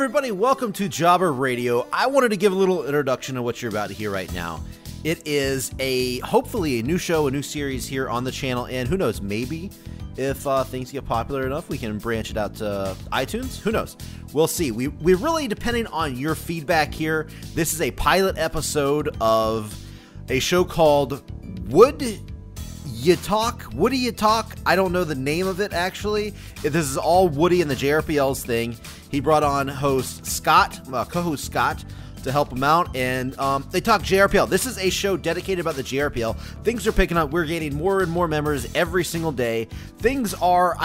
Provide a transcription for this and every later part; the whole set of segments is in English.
everybody, welcome to Jobber Radio. I wanted to give a little introduction to what you're about to hear right now. It is hopefully a new show, a new series here on the channel, and who knows, maybe if things get popular enough, we can branch it out to iTunes. Who knows? We'll see. We're really depending on your feedback here. This is a pilot episode of a show called WoodYaTalk. I don't know the name of it, actually. This is all Woody and the JRPL's thing. He brought on co-host Scott, to help him out, and they talk JRPL. This is a show dedicated about the JRPL. Things are picking up. We're gaining more and more members every single day. Things are,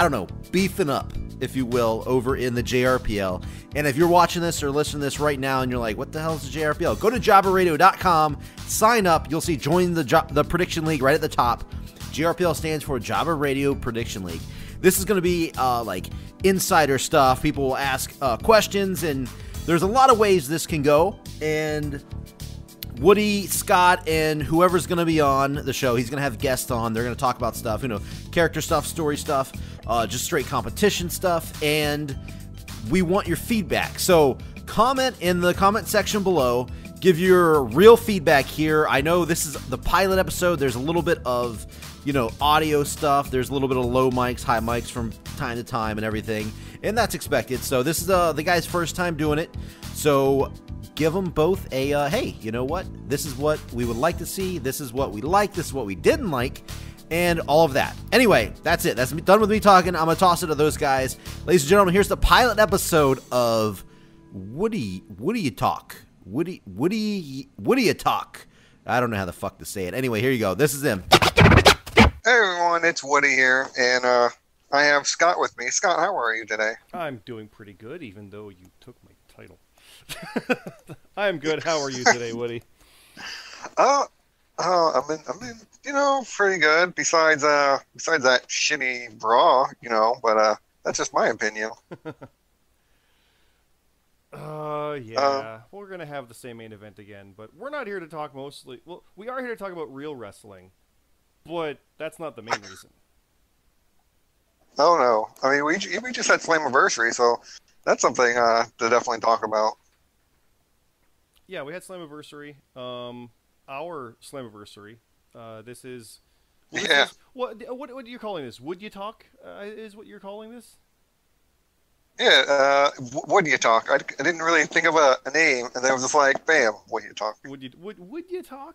beefing up, if you will, over in the JRPL. And if you're watching this or listening to this right now and you're like, what the hell is the JRPL? Go to jobberradio.com, sign up. You'll see join the Prediction League right at the top. JRPL stands for Jobber Radio Prediction League. This is going to be like insider stuff. People will ask questions, and there's a lot of ways this can go. And Woody, Scott, and whoever's going to be on the show, he's going to have guests on. They're going to talk about stuff, character stuff, story stuff, just straight competition stuff. And we want your feedback. So comment in the comment section below. Give your real feedback here. I know this is the pilot episode. There's a little bit of audio stuff. There's a little bit of low mics, high mics from time to time and everything, and that's expected. So this is the guy's first time doing it. So give them both a, hey, you know what? This is what we would like to see. This is what we like. This is what we didn't like, and all of that. Anyway, that's it. That's done with me talking. I'm going to toss it to those guys. Ladies and gentlemen, here's the pilot episode of WoodYaTalk. WoodYaTalk. I don't know how the fuck to say it. Anyway, here you go. This is him. Hey everyone, it's Woody here, and I have Scott with me. Scott, how are you today? I'm doing pretty good, even though you took my title. I'm good. How are you today, Woody? I'm pretty good. Besides that shitty bra, but that's just my opinion. Yeah. We're gonna have the same main event again, but we're not here to talk mostly. Well, we are here to talk about real wrestling. But that's not the main reason. Oh no! I mean, we just had Slammiversary, so that's something to definitely talk about. Yeah, we had Slammiversary. Our Slammiversary. This is. What are you calling this? WoodYaTalk is what you're calling this? Yeah, WoodYaTalk. I didn't really think of a name, and then it was just like, bam, WoodYaTalk. WoodYaTalk?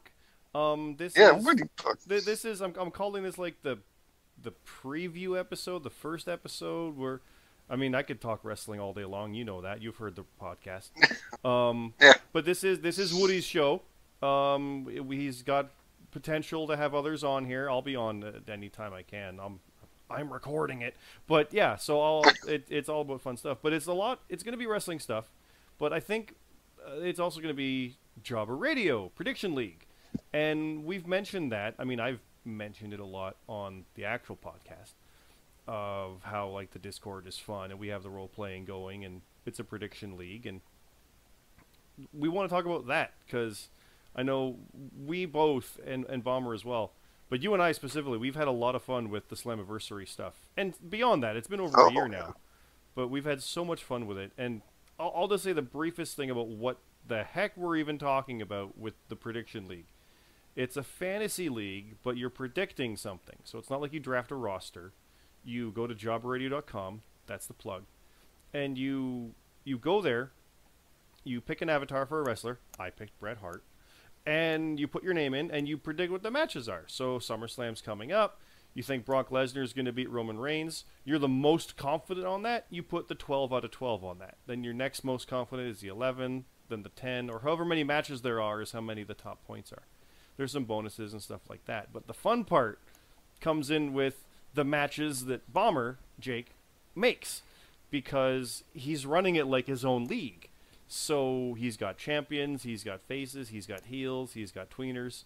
This is I'm calling this like the preview episode, the first episode where, I mean, I could talk wrestling all day long. You know that. You've heard the podcast. Yeah. But this is Woody's show. He's got potential to have others on here. I'll be on at any time I can. I'm recording it. But yeah, so it's all about fun stuff. But it's going to be wrestling stuff. But I think it's also going to be Jobber Radio Prediction League. And we've mentioned that. I mean, I've mentioned it a lot on the actual podcast of how, like, the Discord is fun and we have the role-playing going and it's a prediction league. And we want to talk about that because I know we both, and Bomber as well, but you and I specifically, we've had a lot of fun with the Slammiversary stuff. And beyond that, it's been over a year now. But we've had so much fun with it. And I'll just say the briefest thing about what the heck we're even talking about with the Prediction League. It's a fantasy league, but you're predicting something. So it's not like you draft a roster. You go to jobberradio.com, that's the plug, and you go there, you pick an avatar for a wrestler. I picked Bret Hart. And you put your name in, and you predict what the matches are. So SummerSlam's coming up. You think Brock Lesnar is going to beat Roman Reigns. You're the most confident on that. You put the 12 out of 12 on that. Then your next most confident is the 11, then the 10, or however many matches there are is how many the top points are. There's some bonuses and stuff like that. But the fun part comes in with the matches that Bomber, Jake, makes. Because he's running it like his own league. So he's got champions, he's got faces, he's got heels, he's got tweeners.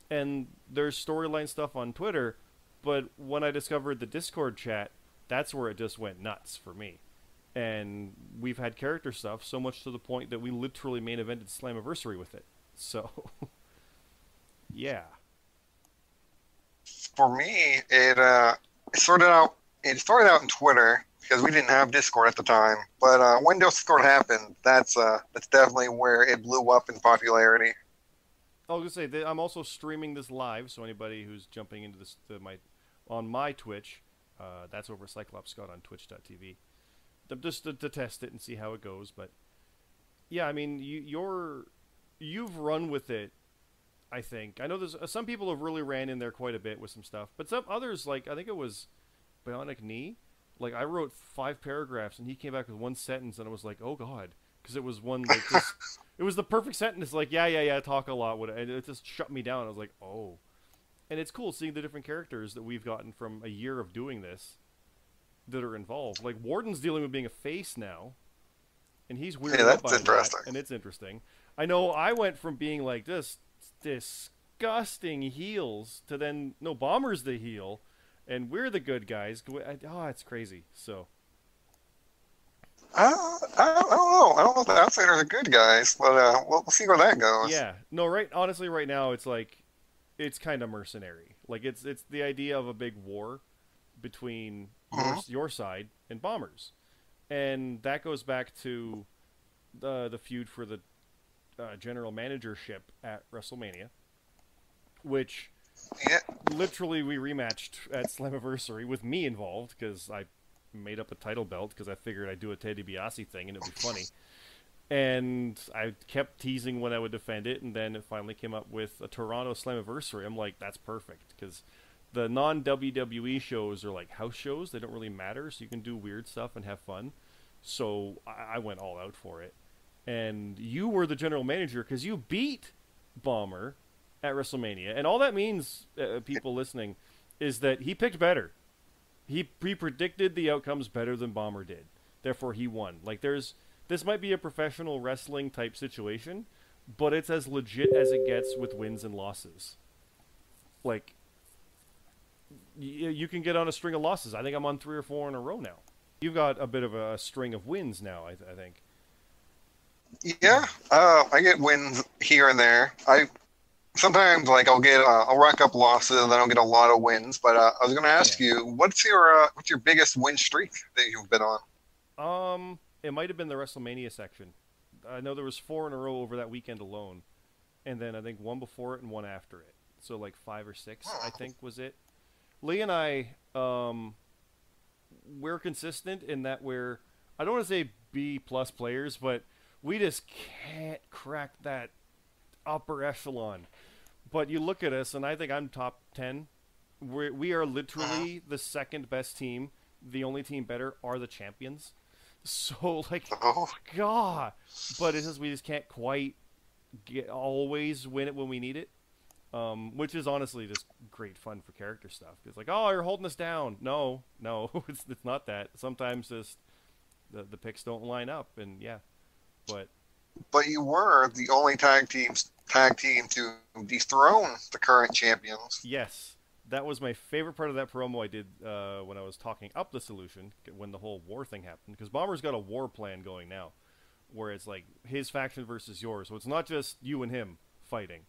And there's storyline stuff on Twitter. But when I discovered the Discord chat, that's where it just went nuts for me. And we've had character stuff so much to the point that we literally main evented Slammiversary with it. So... yeah. For me, it started out in Twitter, because we didn't have Discord at the time. But when Discord happened, that's definitely where it blew up in popularity. I was gonna say I'm also streaming this live, so anybody who's jumping into this on my Twitch, that's over Cyclops Scott on Twitch.tv. Just to test it and see how it goes. But yeah, I mean, you've run with it. I think I know there's some people have really ran in there quite a bit with some stuff, but some others, like I think it was Bionic Knee. Like I wrote 5 paragraphs and he came back with 1 sentence, and I was like, oh god, because it was one like this. It was the perfect sentence. Like yeah, talk a lot, and it just shut me down. I was like, oh, and it's cool seeing the different characters that we've gotten from a year of doing this that are involved. Like Warden's dealing with being a face now, and he's weirded out by that, and it's interesting. I know I went from being like this disgusting heels to then no, Bomber's the heel, and we're the good guys. Oh, it's crazy. So I don't know. I don't know if the outsiders are good guys, but we'll see where that goes. Yeah, no, honestly, right now it's like it's kind of mercenary. Like it's the idea of a big war between your side and Bombers, and that goes back to the feud for the general managership at WrestleMania, which literally we rematched at Slammiversary with me involved because I made up a title belt because I figured I'd do a Ted DiBiase thing and it'd be funny. And I kept teasing when I would defend it, and then it finally came up with a Toronto Slammiversary. I'm like, that's perfect because the non-WWE shows are like house shows. They don't really matter, so you can do weird stuff and have fun. So I went all out for it. And you were the general manager because you beat Bomber at WrestleMania. And all that means, people listening, is that he picked better. He predicted the outcomes better than Bomber did. Therefore, he won. Like, this might be a professional wrestling type situation, but it's as legit as it gets with wins and losses. Like, you can get on a string of losses. I think I'm on 3 or 4 in a row now. You've got a bit of a string of wins now, I think. Yeah, I get wins here and there. Sometimes I'll rack up losses and then I'll get a lot of wins. But I was going to ask you, what's your biggest win streak that you've been on? It might have been the WrestleMania section. I know there was 4 in a row over that weekend alone, and then I think 1 before it and 1 after it. So like 5 or 6, I think was it. Lee and I, we're consistent in that I don't want to say B+ players, but we just can't crack that upper echelon. But you look at us, and I think I'm top 10. We are literally the second best team. The only team better are the champions. So, like, God. But it's just we just can't quite always win it when we need it. Which is honestly just great fun for character stuff. It's like, oh, you're holding us down. No, it's not that. Sometimes just the picks don't line up, and yeah. But you were the only tag team to dethrone the current champions. Yes, that was my favorite part of that promo I did when I was talking up the solution when the whole war thing happened. Because Bomber's got a war plan going now, where it's like his faction versus yours. So it's not just you and him fighting,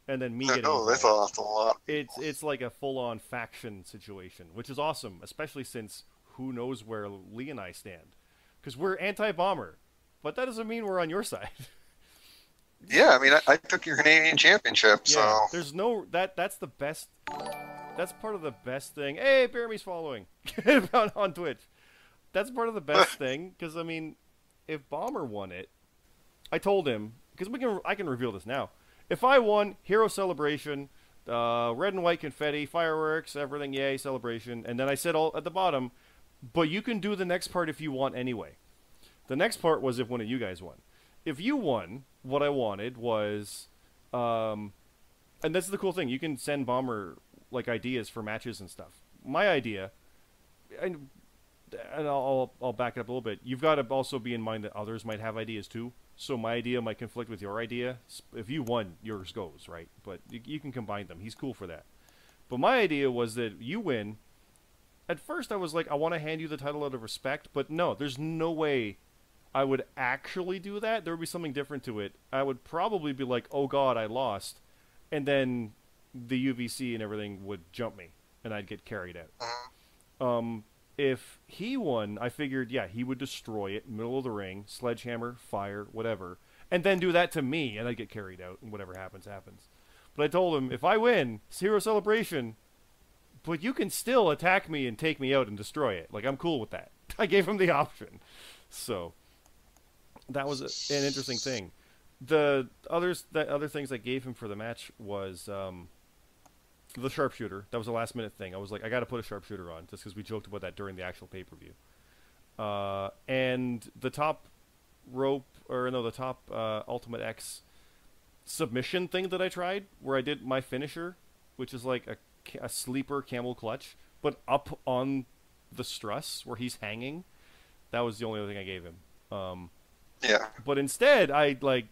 and then me getting involved. That's a lot. It's like a full-on faction situation, which is awesome, especially since who knows where Lee and I stand. Because we're anti-Bomber. But that doesn't mean we're on your side. Yeah, I mean, I took your Canadian championship, yeah, so... There's no... That's the best... That's part of the best thing. Hey, Bearmy's following on Twitch. That's part of the best thing, because, I mean, if Bomber won it, I told him, because I can reveal this now. If I won, hero celebration, red and white confetti, fireworks, everything, yay, celebration, and then I said all at the bottom, but you can do the next part if you want anyway. The next part was if one of you guys won. If you won, what I wanted was, and that's the cool thing, you can send Bomber like ideas for matches and stuff. My idea, and I'll back it up a little bit. You've got to also be in mind that others might have ideas too. So my idea might conflict with your idea. If you won, yours goes, right? But you can combine them. He's cool for that. But my idea was that you win. At first, I was like, I want to hand you the title out of respect, but no, there's no way I would actually do that. There would be something different to it. I would probably be like, oh God, I lost. And then the UVC and everything would jump me, and I'd get carried out. if he won, I figured, yeah, he would destroy it, middle of the ring, sledgehammer, fire, whatever, and then do that to me, and I'd get carried out, and whatever happens, happens. But I told him, if I win, it's hero celebration, but you can still attack me and take me out and destroy it. Like, I'm cool with that. I gave him the option. So, that was an interesting thing. The other things I gave him for the match was the sharpshooter. That was a last minute thing. I was like, I got to put a sharpshooter on, just because we joked about that during the actual pay-per-view. And the top rope, or no, the top Ultimate X submission thing that I tried, where I did my finisher, which is like a sleeper camel clutch, but up on the struss where he's hanging. That was the only other thing I gave him. Yeah. But instead, I like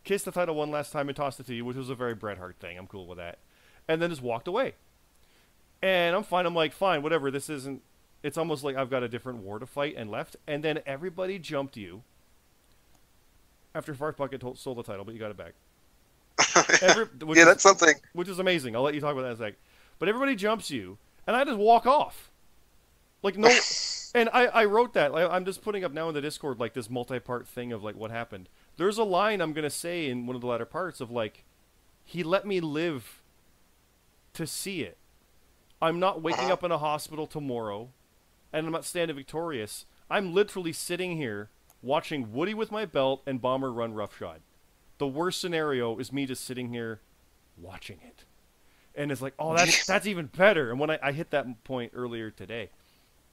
kissed the title one last time and tossed it to you, which was a very Bret Hart thing. I'm cool with that. And then just walked away. And I'm fine. I'm like, fine, whatever. This isn't... It's almost like I've got a different war to fight and left. And then everybody jumped you. After Fart Bucket stole the title, but you got it back. Yeah, that's something. Which is amazing. I'll let you talk about that in a sec. But everybody jumps you, and I just walk off. Like, no... And I wrote that. I'm just putting up now in the Discord, like, this multi-part thing of, like, what happened. There's a line I'm going to say in one of the latter parts of, like, he let me live to see it. I'm not waking up in a hospital tomorrow, and I'm not standing victorious. I'm literally sitting here watching Woody with my belt and Bomber run roughshod. The worst scenario is me just sitting here watching it. And it's like, oh, that's even better. And when I hit that point earlier today.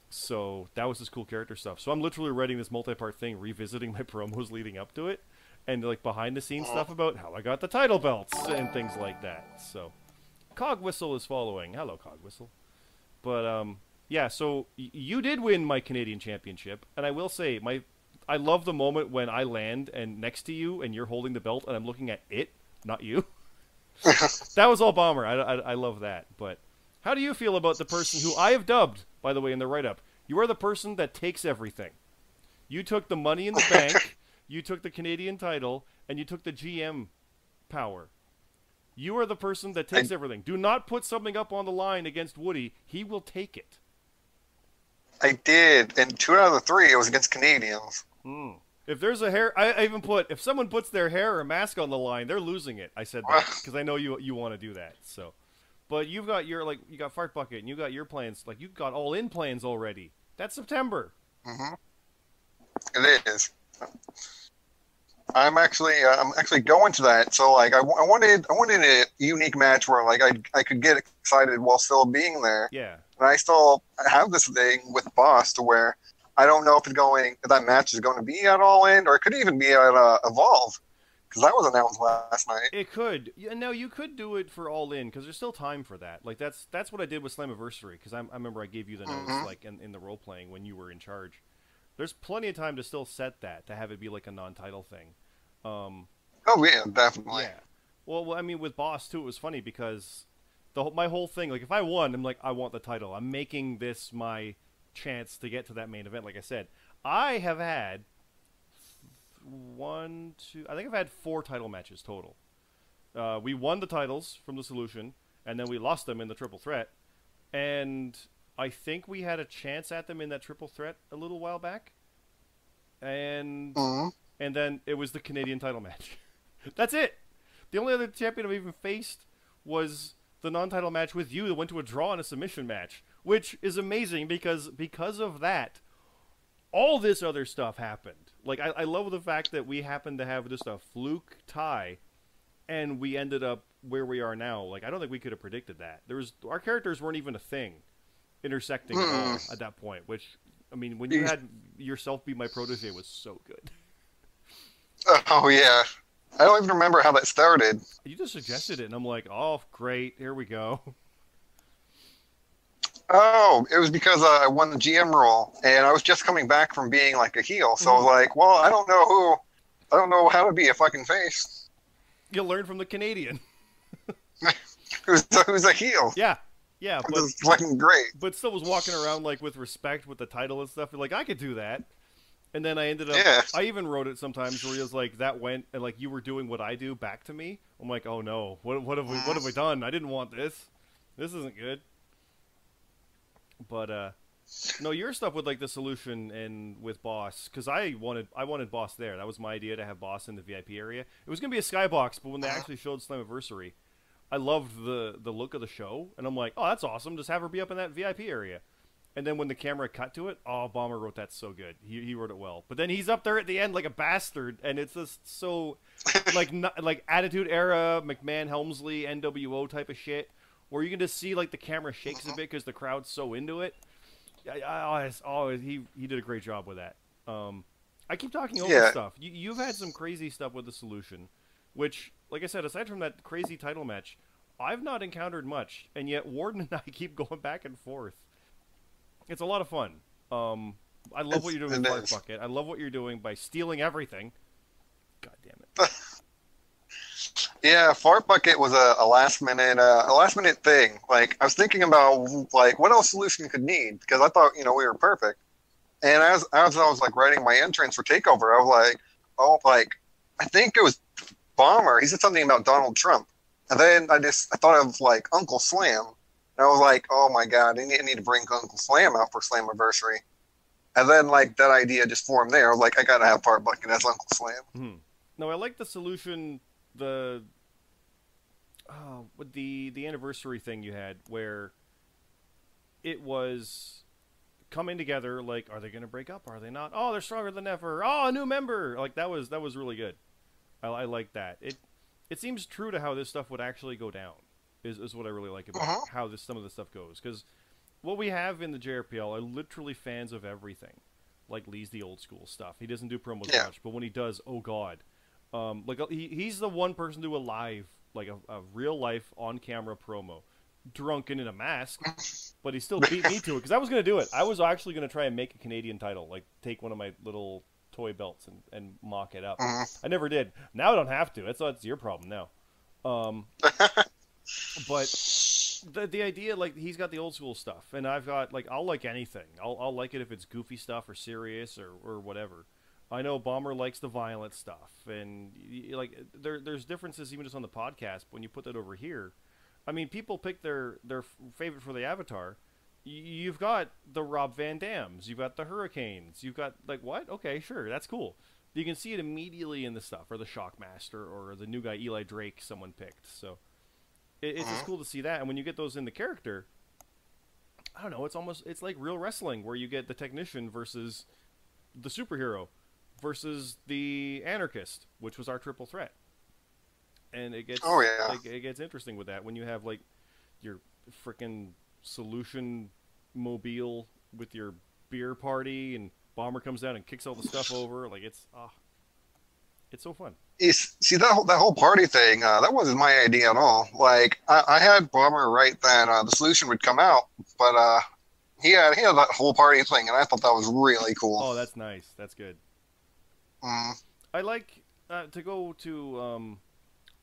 So that was this cool character stuff. So I'm literally writing this multi-part thing, revisiting my promos leading up to it, and like behind-the-scenes stuff about how I got the title belts and things like that. So Cog Whistle is following. Hello, Cog Whistle. But yeah. So you did win my Canadian Championship, and I will say I love the moment when I land and next to you, and you're holding the belt, and I'm looking at it, not you. That was all Bomber. I love that. But how do you feel about the person who I have dubbed, by the way, in the write-up? You are the person that takes everything. You took the money in the bank, you took the Canadian title, and you took the GM power. You are the person that takes everything. Do not put something up on the line against Woody. He will take it. I did. And 2 out of the 3, it was against Canadians. If there's a hair... I even put... If someone puts their hair or mask on the line, they're losing it. I said that because I know you want to do that. So... But you've got your, like, you got Fart Bucket, and you got your plans, like, you've got all-in plans already. That's September. It is. I'm actually going to that. So, like, I wanted a unique match where, like, I could get excited while still being there. Yeah. And I still have this thing with Boss to where I don't know if that match is going to be at All-In, or it could even be at Evolve. Because that was announced last night. It could. No, you could do it for All In, because there's still time for that. Like, that's what I did with Slammiversary, because I remember I gave you the notes, like, in the role-playing when you were in charge. There's plenty of time to still set that, to have it be, like, a non-title thing. Oh, yeah, definitely. Yeah. Well, I mean, with Boss, too, it was funny, because my whole thing, like, if I won, I'm like, I want the title. I'm making this my chance to get to that main event, like I said. I have had... I think I've had 4 title matches total. We won the titles from the Solution, and then we lost them in the Triple Threat. And I think we had a chance at them in that Triple Threat a little while back. And then it was the Canadian title match. That's it. The only other champion I've even faced was the non-title match with you that went to a draw in a submission match, which is amazing because of that, all this other stuff happened. Like, I love the fact that we happened to have just a fluke tie, and we ended up where we are now. Like, I don't think we could have predicted that. Our characters weren't even a thing intersecting at all at that point, which, I mean, when you had yourself be my protege was so good. Oh, yeah. I don't even remember how that started. You just suggested it, and I'm like, oh, great, here we go. Oh, it was because I won the GM role, and I was just coming back from being like a heel. So I was like, well, I don't know how to be a fucking face. You'll learn from the Canadian. who's a heel. Yeah, but it was fucking great. But still was walking around like with respect with the title and stuff. Like, I could do that. And then I ended up, I even wrote it sometimes where he was like, that went, and like you were doing what I do back to me. I'm like, oh no, what have we done? I didn't want this. This isn't good. But No, your stuff with like the solution and with boss, because I wanted boss there. That was my idea, to have boss in the VIP area. It was gonna be a skybox, but when they actually showed Slammiversary, I loved the look of the show, and I'm like, oh, that's awesome. Just have her be up in that VIP area. And then when the camera cut to it, oh, Bomber wrote that so good. He wrote it well. But then he's up there at the end like a bastard, and it's just so like Attitude Era, McMahon, Helmsley, NWO type of shit, where you can just see like the camera shakes a bit because the crowd's so into it. He did a great job with that. I keep talking over stuff. You've had some crazy stuff with the solution, which, like I said, aside from that crazy title match, I've not encountered much, and yet Warden and I keep going back and forth. It's a lot of fun. I love what you're doing with Fart Bucket. I love what you're doing by stealing everything. God damn it. Yeah, Fart Bucket was a last minute thing. Like, I was thinking about like what else Solution could need, because I thought, we were perfect. And as I was like writing my entrance for Takeover, I was like, I think it was Bomber. He said something about Donald Trump, and then I thought of like Uncle Slam. And I was like, oh my god, I need to bring Uncle Slam out for Slammiversary. And then like that idea just formed there. I was like, I gotta have Fart Bucket as Uncle Slam. Mm-hmm. No, I like the solution. With the anniversary thing you had, where it was coming together. Like, are they going to break up? Are they not? Oh, they're stronger than ever. Oh, a new member. Like that was really good. I like that. It seems true to how this stuff would actually go down. Is what I really like about how some of this stuff goes. Because what we have in the JRPL are literally fans of everything. Like Lee's the old school stuff. He doesn't do promos much, but when he does, oh god. Like he's the one person to do a live, like a real life on camera promo, drunk and in a mask, but he still beat me to it because I was gonna do it. I was actually gonna try and make a Canadian title, like take one of my little toy belts and mock it up. I never did. Now I don't have to. That's your problem now. But the idea, like, he's got the old school stuff, and I've got, like, I'll like anything. I'll like it if it's goofy stuff or serious or whatever. I know Bomber likes the violent stuff, and like there's differences even just on the podcast. But when you put that over here, I mean, people pick their favorite for the avatar. You've got the Rob Van Dams, you've got the Hurricanes, you've got like what? Okay, sure, that's cool. You can see it immediately in the stuff, or the Shockmaster, or the new guy Eli Drake someone picked. So it's just cool to see that. And when you get those in the character, I don't know, it's like real wrestling where you get the technician versus the superhero versus the anarchist, which was our triple threat. And it gets it gets interesting with that when you have like your freaking solution mobile with your beer party and Bomber comes down and kicks all the stuff over. Like it's so fun. See that whole party thing, that wasn't my idea at all. Like I had Bomber write that the solution would come out, but he had that whole party thing, and I thought that was really cool. Oh, that's nice. That's good. I like to go to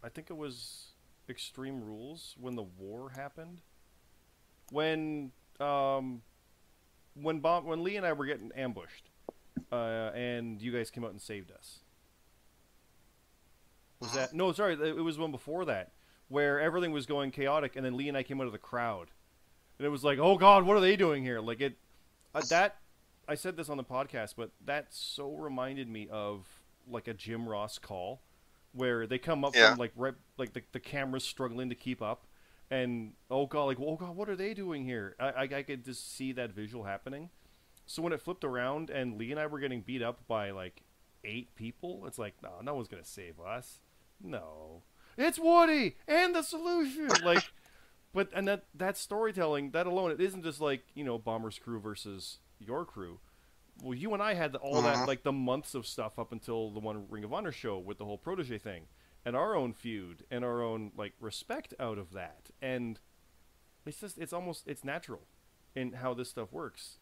I think it was Extreme Rules when the war happened. When Lee and I were getting ambushed, and you guys came out and saved us. Was that no? Sorry, it was one before that, where everything was going chaotic, and then Lee and I came out of the crowd, and it was like, oh god, what are they doing here? Like it, that I said this on the podcast, but that so reminded me of like a Jim Ross call, where they come up from like right, like the camera's struggling to keep up. And oh god, what are they doing here? I could just see that visual happening. So when it flipped around and Lee and I were getting beat up by like 8 people, it's like, no one's gonna save us. No, it's Woody and the solution. Like, and that storytelling, that alone, it isn't just like Bomber's crew versus your crew. Well, you and I had all that like the months of stuff up until the one Ring of Honor show with the whole protege thing. And our own feud and our own like respect out of that, and it's natural in how this stuff works,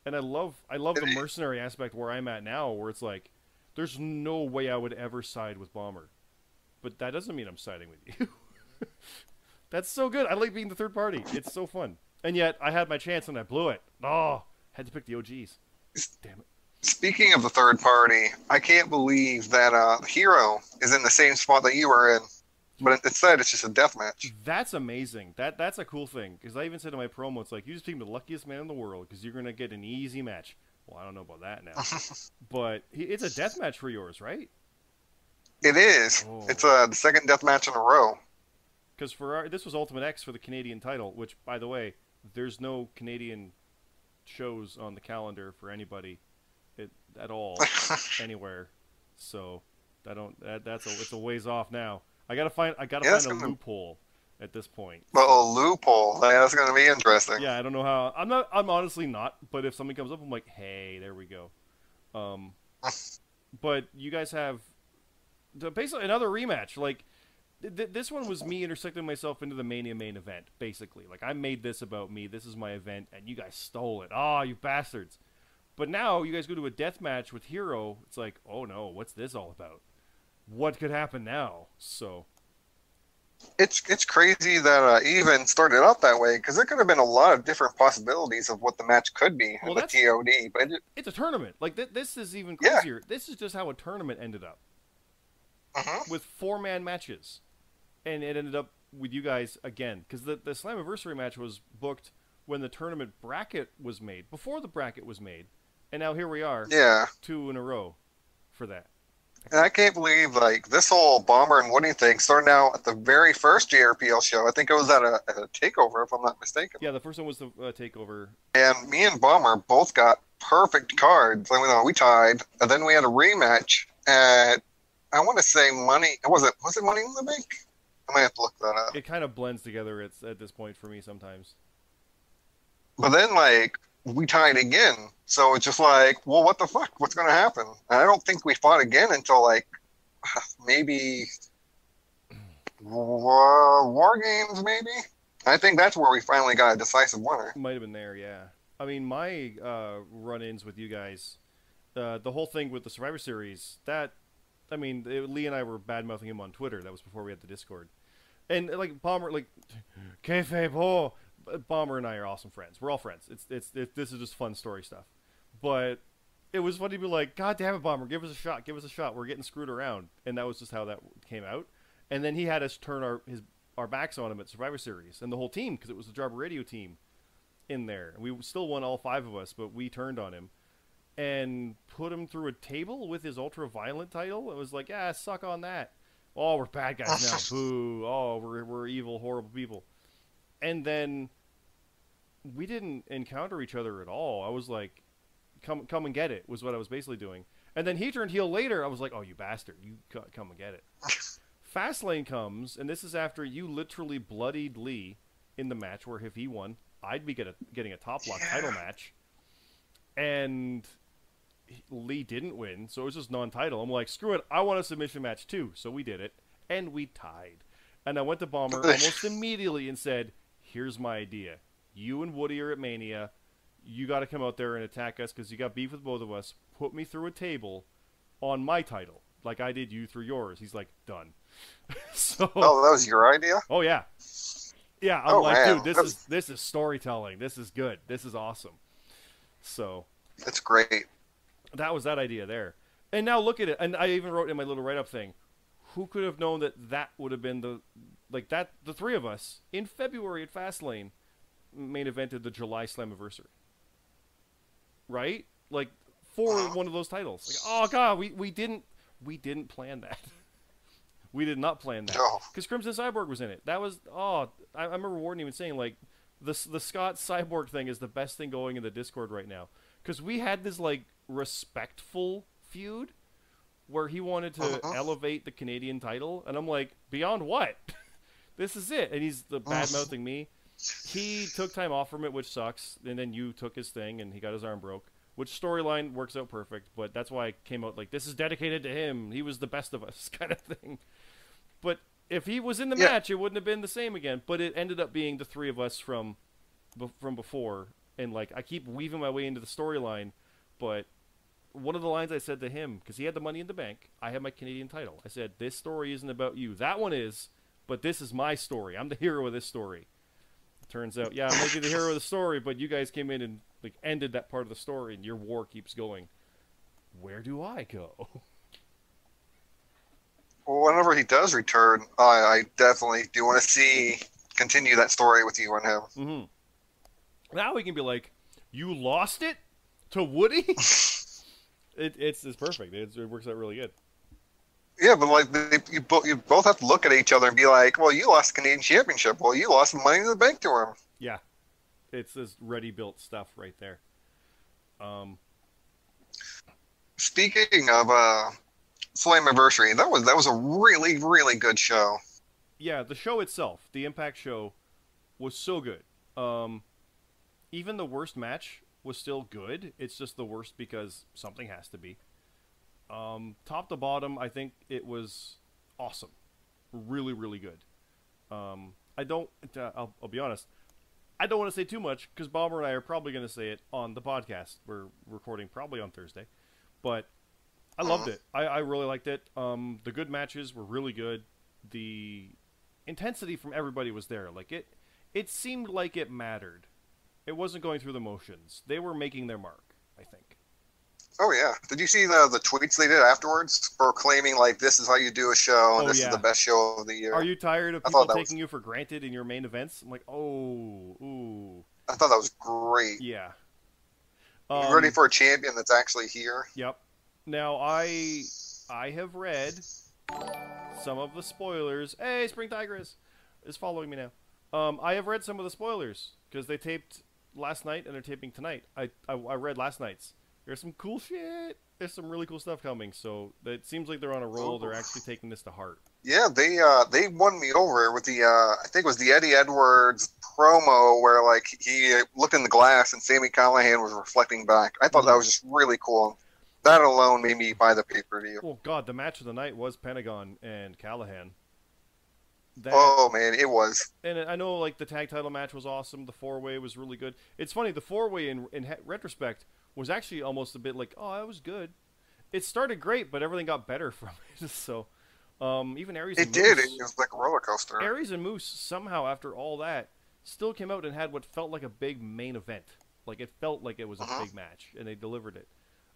and I love the mercenary aspect where I'm at now, where it's like there's no way I would ever side with Bomber, but that doesn't mean I'm siding with you. That's so good. I like being the third party. It's so fun, and yet I had my chance and I blew it. Oh, had to pick the OGs. Damn it. Speaking of the third party, I can't believe that Hero is in the same spot that you were in. but instead it's just a death match. That's amazing. That's a cool thing, because I even said in my promo, it's like, you just became the luckiest man in the world because you're gonna get an easy match. Well, I don't know about that now, but it's a death match for yours, right? It is. Oh. It's the second death match in a row. Because this was Ultimate X for the Canadian title, which, by the way, there's no Canadian shows on the calendar for anybody at all anywhere. So it's a ways off now. I gotta find a loophole at this point. A loophole. That's gonna be interesting. Yeah, I don't know how. I'm honestly not. But if something comes up, I'm like, hey, there we go. But you guys have basically another rematch. Like this one was me intersecting myself into the Mania main event. Basically, like I made this about me. This is my event, and you guys stole it. Oh, you bastards! But now you guys go to a death match with Hero. It's like, oh no, what's this all about? What could happen now? So it's crazy that even started out that way, because there could have been a lot of different possibilities of what the match could be in the TOD. But it's a tournament. Like this is even crazier. Yeah. This is just how a tournament ended up with 4-man matches, and it ended up with you guys again, because the Slammiversary match was booked when the tournament bracket was made, before the bracket was made, and now here we are, 2 in a row for that. And I can't believe, like, this whole Bomber and Woody thing started out at the very first JRPL show. I think it was at a takeover, if I'm not mistaken. Yeah, the first one was the takeover. And me and Bomber both got perfect cards. I mean, we tied, and then we had a rematch at, I want to say Money. Was it Money in the Bank? I might have to look that up. It kind of blends together at this point for me sometimes. But then, like, we tied again. So it's just like, well, what the fuck? What's going to happen? And I don't think we fought again until, like, maybe War Games, maybe? I think that's where we finally got a decisive winner. Might have been there, yeah. I mean, my run-ins with you guys, the whole thing with the Survivor Series, Lee and I were bad-mouthing him on Twitter. That was before we had the Discord. And, like, Bomber, like, kayfabe, oh, Bomber and I are awesome friends. We're all friends. This is just fun story stuff. But it was funny to be like, God damn it, Bomber, give us a shot. Give us a shot. We're getting screwed around. And that was just how that came out. And then he had us turn our backs on him at Survivor Series. And the whole team, because it was the Jobber Radio team in there. And we still won, all 5 of us, but we turned on him. And put him through a table with his ultra-violent title. It was like, yeah, suck on that. Oh, we're bad guys now. Boo. Oh, we're evil, horrible people. And then we didn't encounter each other at all. I was like, come and get it, was what I was basically doing. And then he turned heel later. I was like, oh, you bastard. You come and get it. Fastlane comes, and this is after you literally bloodied Lee in the match, where if he won, I'd be getting a top block title match. And Lee didn't win, so it was just non-title. I'm like, screw it. I want a submission match too. So we did it, and we tied. And I went to Bomber almost immediately and said, here's my idea. You and Woody are at Mania. You got to come out there and attack us because you got beef with both of us. Put me through a table on my title, like I did you through yours. He's like, done. So. Oh, that was your idea? Oh yeah, yeah. I'm like, man, dude, this is storytelling. This is good. This is awesome. So. That's great. That was that idea there. And now look at it. And I even wrote in my little write-up thing, who could have known that would have been the 3 of us in February at Fastlane main evented the July Slammiversary. Right? Like, for one of those titles. Like, oh god, we didn't plan that. We did not plan that. Because Crimson Cyborg was in it. That was, I remember Warden even saying, like, the Scott Cyborg thing is the best thing going in the Discord right now. Because we had this, like, respectful feud where he wanted to elevate the Canadian title, and I'm like, beyond what? This is it. And he's bad-mouthing me. He took time off from it, which sucks, and then you took his thing, and he got his arm broke, which storyline works out perfect, but that's why I came out like, this is dedicated to him. He was the best of us, kind of thing. But if he was in the match, it wouldn't have been the same again, but it ended up being the 3 of us from before, and, like, I keep weaving my way into the storyline, but one of the lines I said to him, because he had the Money in the Bank, I had my Canadian title. I said, this story isn't about you. That one is, but this is my story. I'm the hero of this story. Turns out, yeah, I might be the hero of the story, but you guys came in and, like, ended that part of the story, and your war keeps going. Where do I go? whenever he does return, I definitely do want to continue that story with you and him. Mm-hmm. Now we can be like, you lost it to Woody? It's perfect. It works out really good. Yeah, but like you both have to look at each other and be like, well, you lost the Canadian Championship. Well, you lost Money in the Bank to him. Yeah. It's this ready-built stuff right there. Speaking of Slammiversary, that was a really, really good show. Yeah, the show itself, the Impact show, was so good. Even the worst match was still good. It's just the worst because something has to be. Top to bottom, I think it was awesome. Really, really good. I'll be honest, I don't want to say too much because Bomber and I are probably going to say it on the podcast. We're recording probably on Thursday. But I loved it. I really liked it. The good matches were really good. The intensity from everybody was there. Like it seemed like it mattered. It wasn't going through the motions. They were making their mark, I think. Oh yeah. Did you see the tweets they did afterwards proclaiming like this is how you do a show and this is the best show of the year? Are you tired of people taking you for granted in your main events? I'm like, ooh. I thought that was great. Yeah. You ready for a champion that's actually here? Yep. Now I have read some of the spoilers. Hey, Spring Tigress is following me now. I have read some of the spoilers because they taped last night and they're taping tonight. I read last night's. There's some cool shit. There's some really cool stuff coming. So it seems like they're on a roll. They're actually taking this to heart. Yeah, they won me over with the I think it was the Eddie Edwards promo where like he looked in the glass and Sami Callihan was reflecting back. I thought that was just really cool. That alone made me buy the pay-per-view. Oh god, the match of the night was Pentagon and Callihan. Oh man, it was. And I know like the tag title match was awesome. The 4-way was really good. It's funny, the 4-way in retrospect was actually almost a bit like, oh, that was good. It started great, but everything got better from it. So, even Aries and Moose... It did. It was like a roller coaster. Aries and Moose, somehow, after all that, still came out and had what felt like a big main event. Like, it felt like it was a big match, and they delivered it.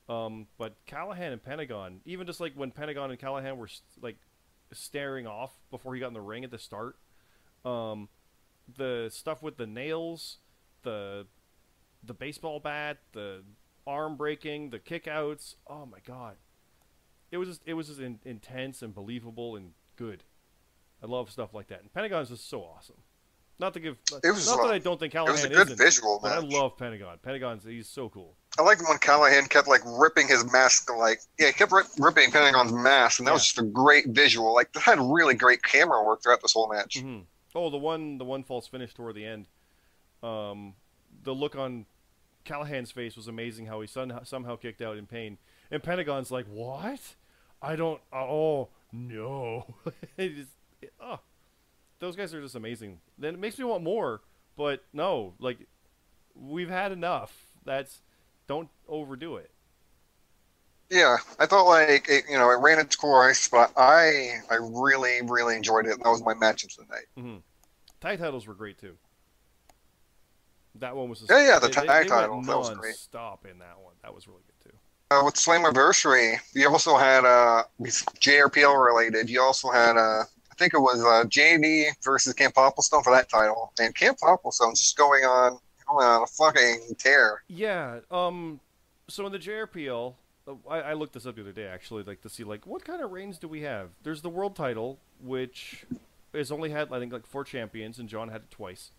But Callihan and Pentagon, even just like when Pentagon and Callihan were, like, staring off before he got in the ring at the start, the stuff with the nails, the baseball bat, the arm breaking, the kickouts. Oh my god, it was just intense and believable and good. I love stuff like that. And Pentagon's just so awesome. Not to give, not that I don't think Callihan isn't. It was a good visual but match. I love Pentagon. He's so cool. I liked when Callihan kept like ripping his mask, he kept ripping Pentagon's mask, and that was just a great visual. Like, they had really great camera work throughout this whole match. Mm-hmm. Oh, the one false finish toward the end. The look on Callahan's face was amazing. How he somehow kicked out in pain, and Pentagon's like, "What? I don't. Oh no!" Those guys are just amazing. Then it makes me want more, but no, like we've had enough. Don't overdo it. Yeah, I thought like it ran its course, but I really, really enjoyed it. That was my match of the night. Mm-hmm. Tag titles were great too. That one was the tag title. That was great. Stop in that one. That was really good too. With Slammiversary, you also had JRPL related. You also had I think it was JD versus Camp Popplestone for that title, and Camp Popplestone's just going on a fucking tear. Yeah. So in the JRPL, I looked this up the other day actually, like to see like what kind of reigns do we have. There's the world title, which has only had I think like 4 champions, and John had it twice.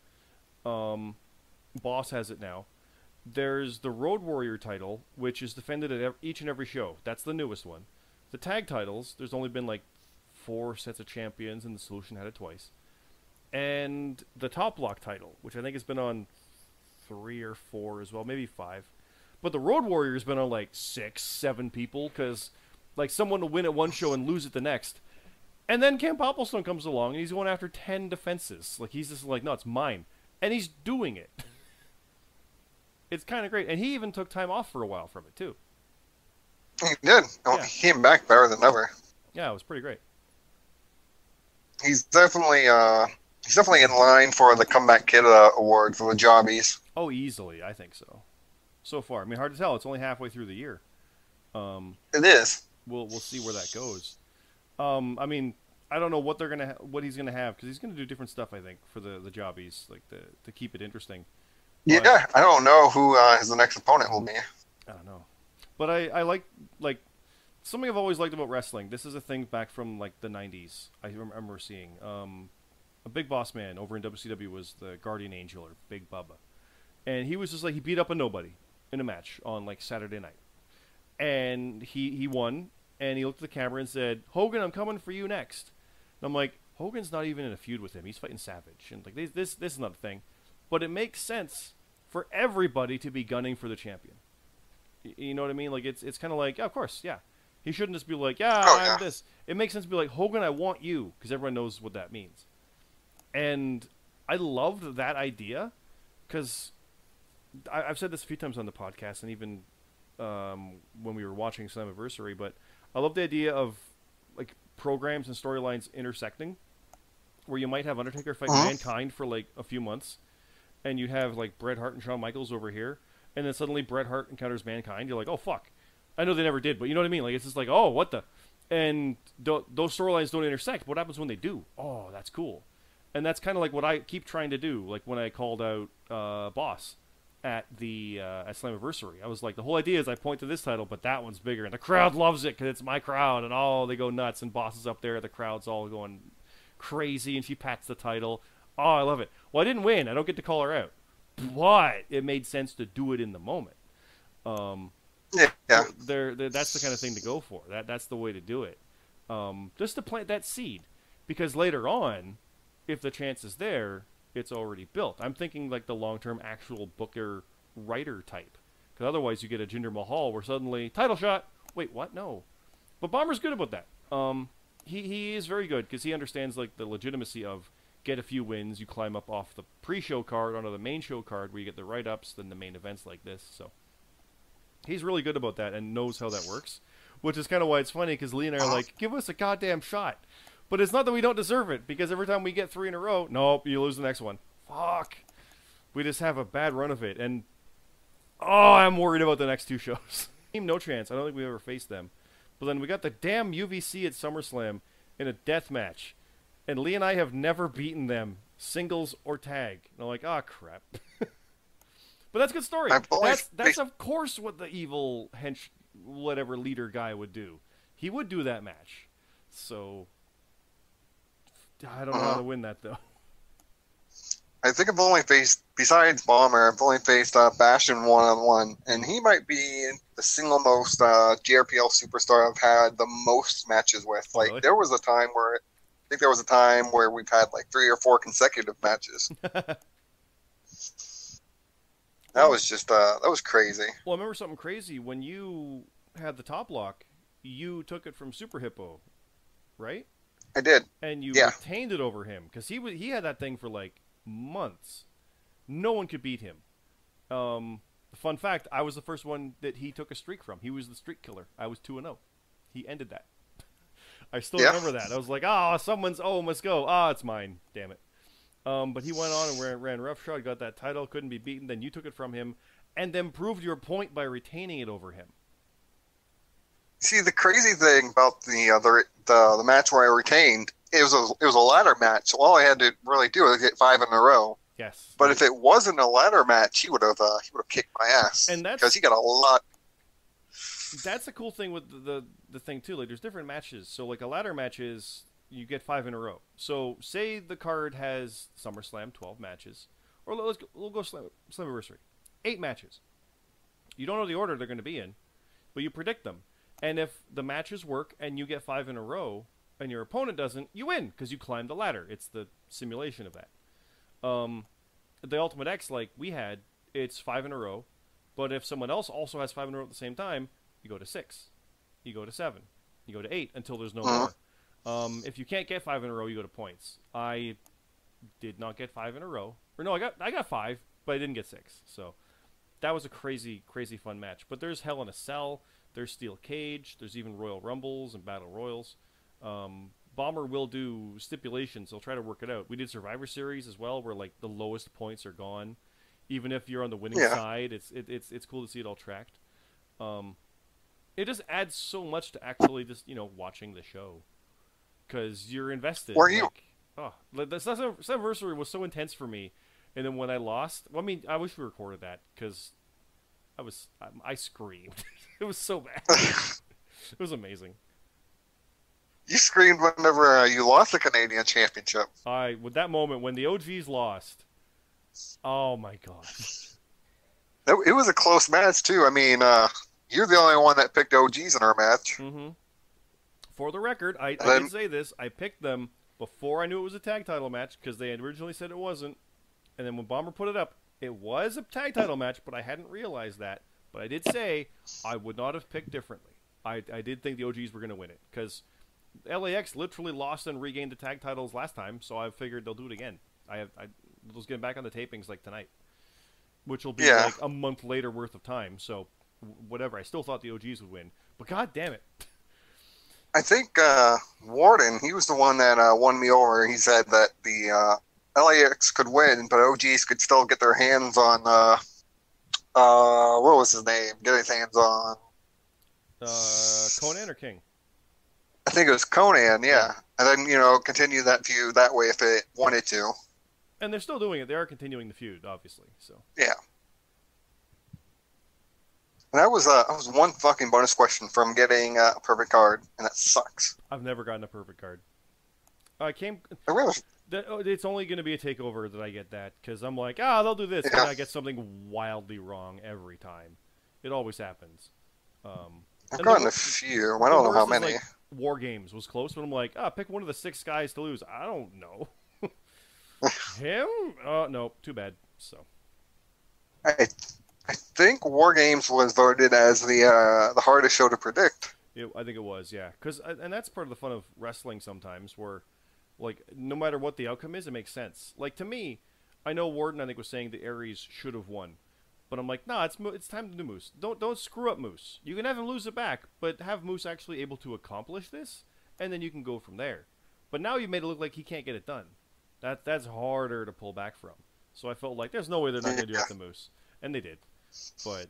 Boss has it now. There's the Road Warrior title, which is defended at each and every show. That's the newest one. The tag titles, there's only been like 4 sets of champions, and the Solution had it twice. And the Top Block title, which I think has been on 3 or 4 as well, maybe 5. But the Road Warrior's been on like 6, 7 people, because like someone will win at one show and lose at the next. And then Camp Popplestone comes along, and he's going after 10 defenses. Like, he's just like, no, it's mine. And he's doing it. It's kind of great. And he even took time off for a while from it, too. He did. Yeah. He came back better than ever. Yeah, it was pretty great. He's definitely in line for the Comeback Kid award for the jobbies. Oh, easily. I think so. So far. I mean, hard to tell. It's only halfway through the year. It is. We'll see where that goes. I mean, I don't know what they're gonna what he's gonna have because he's gonna do different stuff. I think for the jobbies, like to keep it interesting. But, Yeah, I don't know who his the next opponent will be. I don't know, but I like something I've always liked about wrestling. This is a thing back from like the '90s. I remember seeing a big boss man over in WCW was the Guardian Angel or Big Bubba, and he was just like he beat up a nobody in a match on like Saturday night, and he won, and he looked at the camera and said, "Hogan, I'm coming for you next." And I'm like, Hogan's not even in a feud with him. He's fighting Savage, and like this is not a thing, but it makes sense for everybody to be gunning for the champion. You know what I mean? Like it's kind of like, yeah, of course, yeah. He shouldn't just be like, yeah, I'm this. It makes sense to be like, Hogan, I want you, because everyone knows what that means. And I loved that idea, because I've said this a few times on the podcast, and even when we were watching Slammiversary, but I love the idea of like programs and storylines intersecting, where you might have Undertaker fight Mankind for like a few months, and you have like Bret Hart and Shawn Michaels over here, and then suddenly Bret Hart encounters Mankind. You're like, oh fuck, I know they never did, but you know what I mean? Like it's just like, oh, what the, and those storylines don't intersect. What happens when they do? Oh, that's cool, and that's kind of like what I keep trying to do. Like when I called out Boss at the at Slammiversary, I was like, the whole idea is I point to this title, but that one's bigger, and the crowd loves it because it's my crowd, and they go nuts, and Boss is up there, the crowd's all going crazy, and she pats the title. Oh, I love it. Well, I didn't win. I don't get to call her out. But it made sense to do it in the moment. Yeah. That's the kind of thing to go for. That's the way to do it. Just to plant that seed. Because later on, if the chance is there, it's already built. I'm thinking like the long-term actual booker writer type. Because otherwise you get a Jinder Mahal where suddenly, title shot. Wait, what? No. But Bomber's good about that. He is very good because he understands like the legitimacy of get a few wins, you climb up off the pre-show card onto the main show card where you get the write-ups, then the main events like this. So he's really good about that and knows how that works, which is kind of why it's funny because Lee and I are like, give us a goddamn shot. But it's not that we don't deserve it, because every time we get 3 in a row, nope, you lose the next one. Fuck. We just have a bad run of it. And, I'm worried about the next 2 shows. Team No Chance, I don't think we ever faced them. But then we got the damn UVC at SummerSlam in a death match. And Lee and I have never beaten them, singles or tag. And I'm like, crap. But that's a good story. That's of course what the evil whatever leader guy would do. He would do that match. So I don't know how to win that though. I think I've only faced, besides Bomber, I've only faced Bastion 1-on-1, and he might be the single most JRPL superstar I've had the most matches with. Like, really? There was a time where we've had like 3 or 4 consecutive matches. That was crazy. Well, I remember something crazy when you had the top lock. You took it from Super Hippo, right? I did. And you retained it over him because he had that thing for like months. No one could beat him. Fun fact: I was the first one that he took a streak from. He was the streak killer. I was 2-0. He ended that. I still remember that. I was like, someone's must go. It's mine. Damn it. But he went on and ran roughshod, got that title, couldn't be beaten. Then you took it from him, and then proved your point by retaining it over him. See, the crazy thing about the match where I retained, it was a ladder match. So all I had to really do was get 5 in a row. Yes. But if it wasn't a ladder match, he would have kicked my ass. And that's because he got a lot. That's the cool thing with the thing too. Like, there's different matches. So like a ladder match is you get 5 in a row. So say the card has SummerSlam 12 matches, or we'll go Slammiversary 8 matches. You don't know the order they're going to be in, but you predict them. And if the matches work and you get 5 in a row and your opponent doesn't, you win because you climbed the ladder. It's the simulation of that. The Ultimate X, like we had, it's 5 in a row. But if someone else also has 5 in a row at the same time, you go to 6. You go to 7. You go to 8 until there's no more. If you can't get 5 in a row, you go to points. I did not get 5 in a row. Or no, I got 5, but I didn't get 6. So that was a crazy, crazy fun match. But there's Hell in a Cell. There's Steel Cage. There's even Royal Rumbles and Battle Royals. Bomber will do stipulations. He'll try to work it out. We did Survivor Series as well, where like the lowest points are gone. Even if you're on the winning side, it's cool to see it all tracked. It just adds so much to actually just watching the show. because you're invested. Were you? This anniversary was so intense for me, and then when I lost, well, I mean, I wish we recorded that because I screamed. It was so bad. It was amazing. You screamed whenever you lost the Canadian Championship. With that moment when the OGs lost, oh my god. It was a close match too. I mean, you're the only one that picked OGs in our match. Mm-hmm. For the record, I did say this. I picked them before I knew it was a tag title match because they had originally said it wasn't. And then when Bomber put it up, it was a tag title match, but I hadn't realized that. But I did say I would not have picked differently. I did think the OGs were going to win it because LAX literally lost and regained the tag titles last time, so I figured they'll do it again. I was getting back on the tapings like tonight, which will be like a month later worth of time. So whatever. I still thought the OGs would win, but god damn it. I think Warden, he was the one that won me over. He said that the LAX could win, but OGs could still get their hands on what was his name? Get his hands on Conan or King? I think it was Conan, yeah. And then, continue that feud that way if it wanted to. And they're still doing it. They are continuing the feud, obviously. So yeah. And I was one fucking bonus question from getting a perfect card, and that sucks. I've never gotten a perfect card. I really? It's only going to be a takeover that I get that, because I'm like, they'll do this, and I get something wildly wrong every time. It always happens. I've gotten a few. I don't know how many. Like, War Games was close, but I'm like, pick one of the 6 guys to lose. I don't know. Him? No, too bad. So, I think War Games was voted as the hardest show to predict. I think it was, yeah. And that's part of the fun of wrestling sometimes, where, like, no matter what the outcome is, it makes sense. Like, to me, I know Warden, I think, was saying the Aries should have won. But I'm like, it's time to do Moose. Don't screw up Moose. You can have him lose it back, but have Moose actually able to accomplish this, and then you can go from there. But now you made it look like he can't get it done. That's harder to pull back from. So I felt like there's no way they're not going to do that to Moose. And they did. But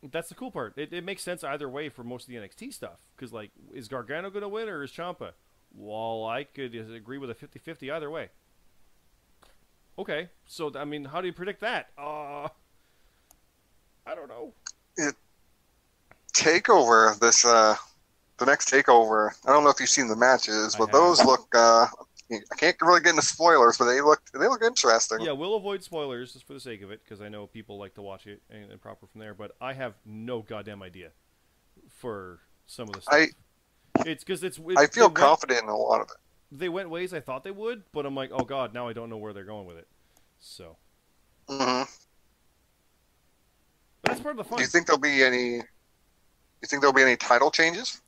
that's the cool part. It makes sense either way for most of the NXT stuff. Because, like, is Gargano going to win or is Ciampa? Well, I could agree with a 50-50 either way. Okay. So, I mean, how do you predict that? I don't know. Takeover, the next Takeover. I don't know if you've seen the matches, but those look. I can't really get into spoilers, but they look interesting. Yeah, we'll avoid spoilers just for the sake of it, because I know people like to watch it and proper from there. But I have no goddamn idea for some of the stuff. I feel confident in a lot of it. They went ways I thought they would, but I'm like, oh god, now I don't know where they're going with it. So. Mm-hmm. But that's part of the fun. Do you think there'll be any title changes?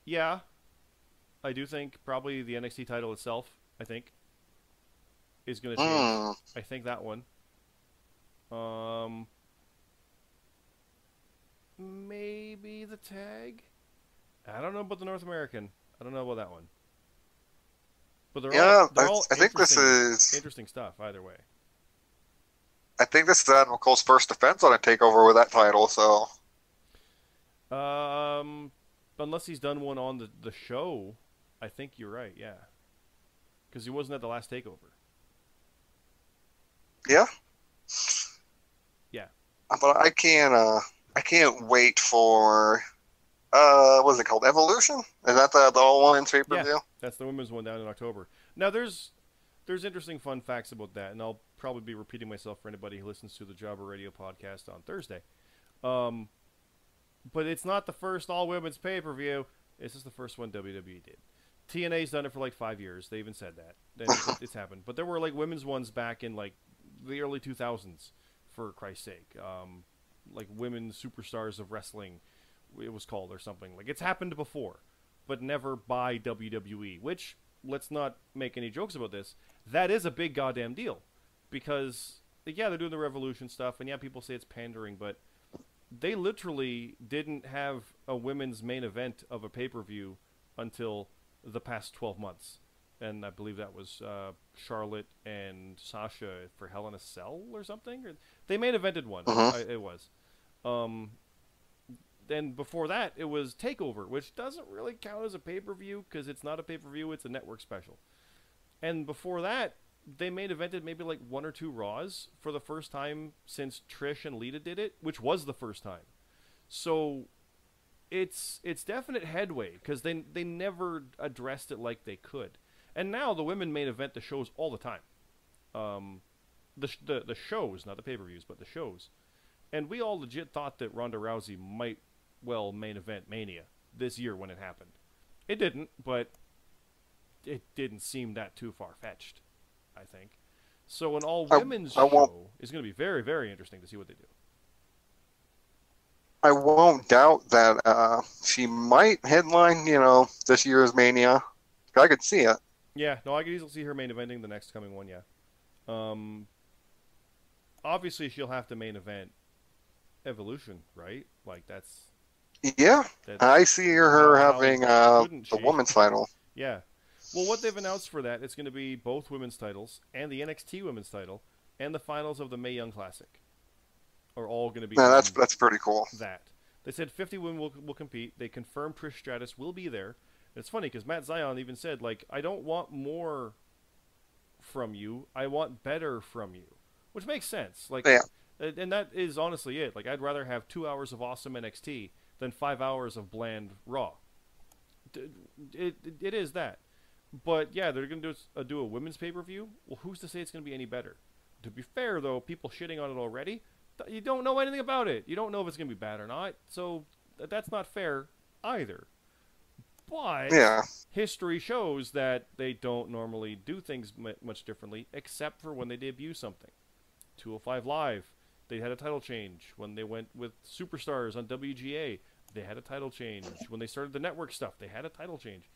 Yeah. I do think probably the NXT title itself, I think, is going to change. I think that one. Maybe the tag? I don't know about the North American. I don't know about that one. But they're all I think this is interesting stuff either way. I think this is Adam Cole's first defense on a takeover with that title, so. Unless he's done one on the show, I think you're right, yeah. Because he wasn't at the last takeover. Yeah? Yeah. But I can't wait for, what's it called, Evolution? Is that the all-women's pay-per-view? Yeah, that's the women's one down in October. Now, there's interesting fun facts about that, and I'll probably be repeating myself for anybody who listens to the Jobber Radio podcast on Thursday. But it's not the first all-women's pay-per-view. It's just the first one WWE did. TNA's done it for like 5 years. They even said that. It's happened. But there were like women's ones back in like the early 2000s, for Christ's sake. Like Women Superstars of Wrestling, it was called, or something. Like, it's happened before, but never by WWE, which, let's not make any jokes about this, that is a big goddamn deal. Because, yeah, they're doing the Revolution stuff, and yeah, people say it's pandering, but they literally didn't have a women's main event of a pay-per-view until the past 12 months. And I believe that was Charlotte and Sasha for Hell in a Cell or something. Or they main evented one. It was. then before that, it was Takeover, which doesn't really count as a pay-per-view because it's not a pay-per-view, it's a network special. And before that, they main evented maybe like 1 or 2 Raws for the first time since Trish and Lita did it, which was the first time. So it's definite headway because they never addressed it like they could. And now the women main event the shows all the time. The shows, not the pay-per-views, but the shows. And we all legit thought that Ronda Rousey might well main event Mania this year when it happened. It didn't, but it didn't seem that too far-fetched, I think. So an all-women's show is going to be very, very interesting to see what they do. I won't doubt that she might headline, this year's Mania. I could see it. Yeah, no, I could easily see her main eventing the next coming one, yeah. Obviously, she'll have to main event Evolution, right? Like, that's... Yeah, I see her having the women's title. Yeah. Well, what they've announced for that, it's going to be both women's titles and the NXT women's title and the finals of the Mae Young Classic are all going to be... Yeah, that's pretty cool. That. They said 50 women will compete. They confirmed Trish Stratus will be there. And it's funny because Matt Zion even said, like, I don't want more from you. I want better from you. Which makes sense. Like, yeah. And that is honestly it. Like, I'd rather have 2 hours of awesome NXT than 5 hours of bland Raw. It is that. But, yeah, they're going to do a women's pay-per-view. Well, who's to say it's going to be any better? To be fair, though, people shitting on it already, you don't know anything about it. You don't know if it's going to be bad or not. So that's not fair either. But yeah. History shows that they don't normally do things much differently, except for when they debut something. 205 Live, they had a title change. When they went with Superstars on WGA, they had a title change. When they started the network stuff, they had a title change.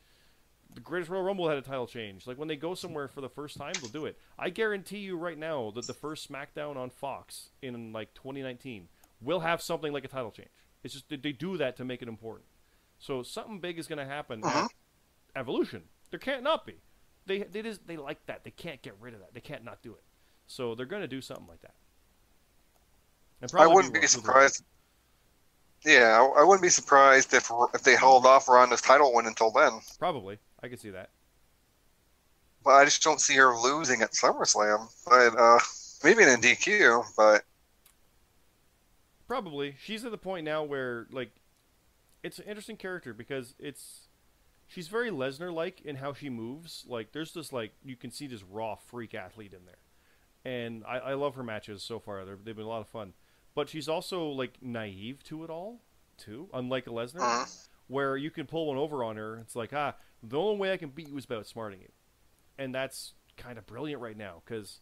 The Greatest Royal Rumble had a title change. Like, when they go somewhere for the first time, they'll do it. I guarantee you right now that the first SmackDown on Fox in, like, 2019 will have something like a title change. It's just they do that to make it important. So something big is going to happen at Evolution. There can't not be. They like that. They can't get rid of that. They can't not do it. So they're going to do something like that. And I wouldn't be surprised. Yeah, I wouldn't be surprised if they held off Ronda's title win until then. Probably. I could see that. But I just don't see her losing at SummerSlam. But maybe in a DQ, but... Probably. She's at the point now where, like, it's an interesting character because she's very Lesnar-like in how she moves. Like, there's this, like, you can see this raw freak athlete in there. And I love her matches so far. They've been a lot of fun. But she's also, like, naive to it all, too, unlike a Lesnar, where you can pull one over on her. It's like, the only way I can beat you is by outsmarting you. And that's kind of brilliant right now, because,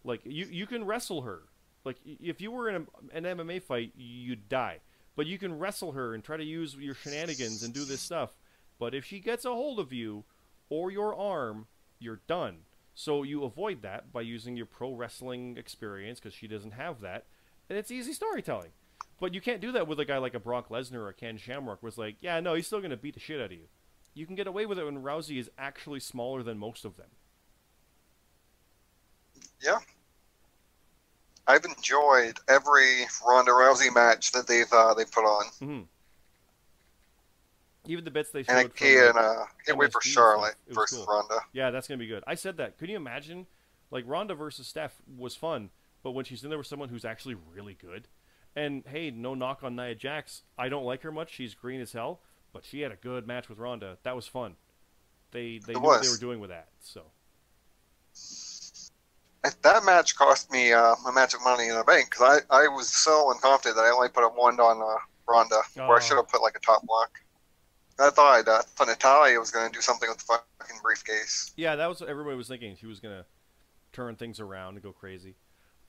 like, you can wrestle her. Like, if you were in an MMA fight, you'd die. But you can wrestle her and try to use your shenanigans and do this stuff. But if she gets a hold of you or your arm, you're done. So you avoid that by using your pro wrestling experience, because she doesn't have that. And it's easy storytelling. But you can't do that with a guy like a Brock Lesnar or a Ken Shamrock, where it's like, yeah, no, he's still going to beat the shit out of you. You can get away with it when Rousey is actually smaller than most of them. Yeah. I've enjoyed every Ronda Rousey match that they've put on. Mm-hmm. Even the bits they showed. And I can't wait for Charlotte versus cool. Ronda. Yeah, that's going to be good. I said that. Could you imagine? Like, Ronda versus Steph was fun, but when she's in there with someone who's actually really good, and hey, no knock on Nia Jax. I don't like her much. She's green as hell, but she had a good match with Ronda. That was fun. They knew what they were doing with that. So that match cost me a match of Money in the Bank, because I was so unconfident that I only put up one on Ronda, where I should have put like a top block. I thought Natalya was going to do something with the fucking briefcase. Yeah, that was what everybody was thinking. She was going to turn things around and go crazy.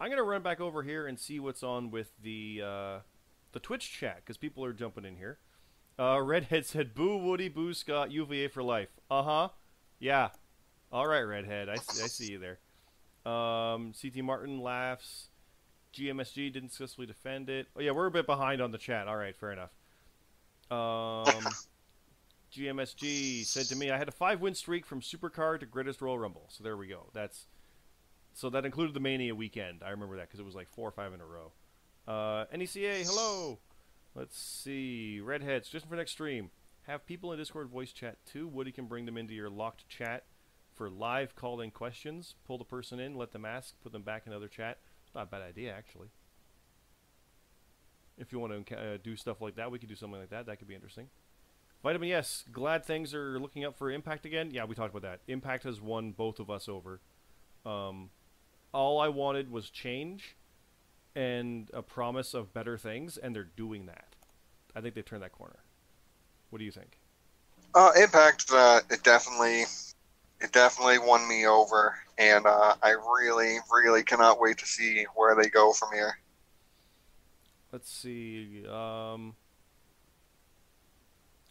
I'm going to run back over here and see what's on with the Twitch chat, because people are jumping in here. Redhead said, boo Woody, boo Scott, UVA for life. Uh-huh. Yeah. All right, Redhead. I see you there. CT Martin laughs. GMSG didn't successfully defend it. Oh, yeah, we're a bit behind on the chat. All right, fair enough. GMSG said to me, I had a 5-win streak from Supercard to Greatest Royal Rumble. So there we go. So that included the Mania weekend. I remember that because it was like 4 or 5 in a row. NECA, hello. Let's see. Redhead, suggestion for next stream. Have people in Discord voice chat too. Woody can bring them into your locked chat for live called-in questions. Pull the person in, let them ask, put them back in another chat. Not a bad idea, actually. If you want to do stuff like that, we could do something like that. That could be interesting. Vitamin, yes. Glad things are looking up for Impact again. Yeah, we talked about that. Impact has won both of us over. All I wanted was change and a promise of better things, and they're doing that. I think they've turned that corner. What do you think? Impact, it definitely won me over, and I really, really cannot wait to see where they go from here. Let's see.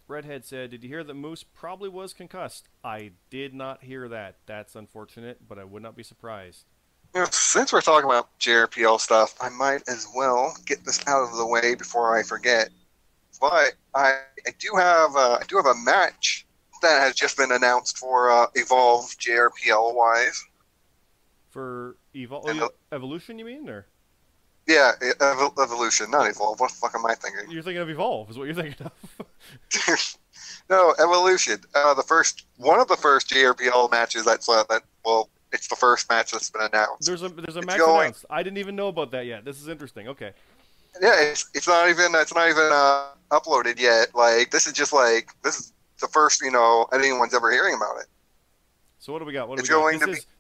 Redhead said, did you hear that Moose probably was concussed? I did not hear that. That's unfortunate, but I would not be surprised. Since we're talking about JRPL stuff, I might as well get this out of the way before I forget. But I do have a match that has just been announced for Evolve JRPL wise. For Evolution, you mean, or? Yeah, Evolution, not Evolve. What the fuck am I thinking? You're thinking of Evolve, is what you're thinking of. No, Evolution. One of the first JRPL matches it's the first match that's been announced. There's a match announced. I didn't even know about that yet. This is interesting. Okay. Yeah, it's not even uploaded yet. Like this is the first anyone's ever hearing about it. So what do we got? This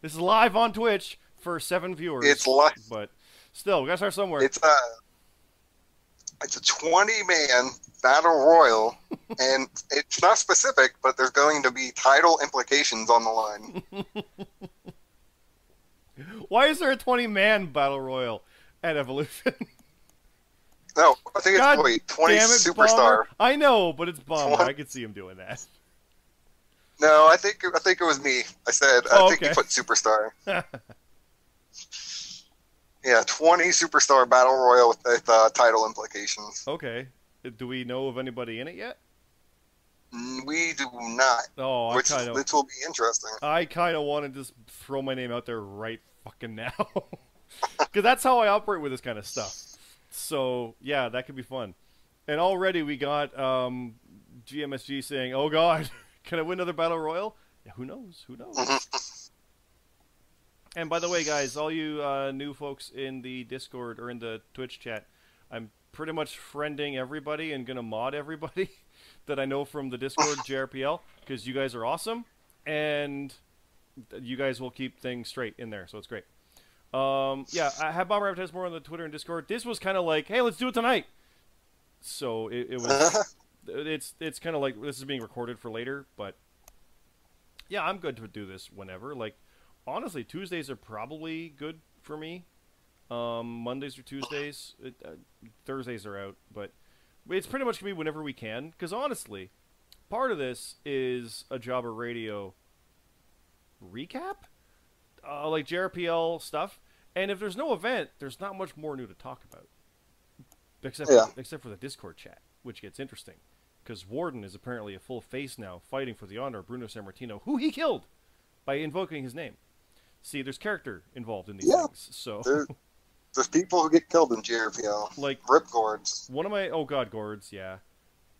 is live on Twitch for 7 viewers. It's live, but still, we gotta start somewhere. It's a 20-man battle royal, and it's not specific, but there's going to be title implications on the line. Why is there a 20-man battle royal at Evolution? No, I think it's 20 Superstar. Bomber. I know, but it's Bomber. I could see him doing that. No, I think it was me. I said I think you put Superstar. Yeah, 20 Superstar battle royal with title implications. Okay. Do we know of anybody in it yet? We do not. Oh, which will be interesting. I kind of want to just throw my name out there right fucking now. Because that's how I operate with this kind of stuff. So, yeah, that could be fun. And already we got GMSG saying, oh god, can I win another Battle Royal? Yeah, who knows? Who knows? And by the way, guys, all you new folks in the Discord or in the Twitch chat, I'm pretty much friending everybody and going to mod everybody that I know from the Discord JRPL, because you guys are awesome, and you guys will keep things straight in there, so it's great. Yeah, I have Bomber advertise more on the Twitter and Discord. This was kind of like, hey, let's do it tonight. So it was, it's kind of like this is being recorded for later, but yeah, I'm good to do this whenever. Like, honestly, Tuesdays are probably good for me. Mondays or Tuesdays, Thursdays are out, but it's pretty much gonna be whenever we can. Because honestly, part of this is a Jobber Radio recap, like JRPL stuff. And if there's no event, there's not much more new to talk about, except for the Discord chat, which gets interesting, because Warden is apparently a full face now, fighting for the honor of Bruno Sammartino, who he killed by invoking his name. See, there's character involved in these things, so there's people who get killed in JRPL, like Rip Gourds. One of my Gourds, yeah.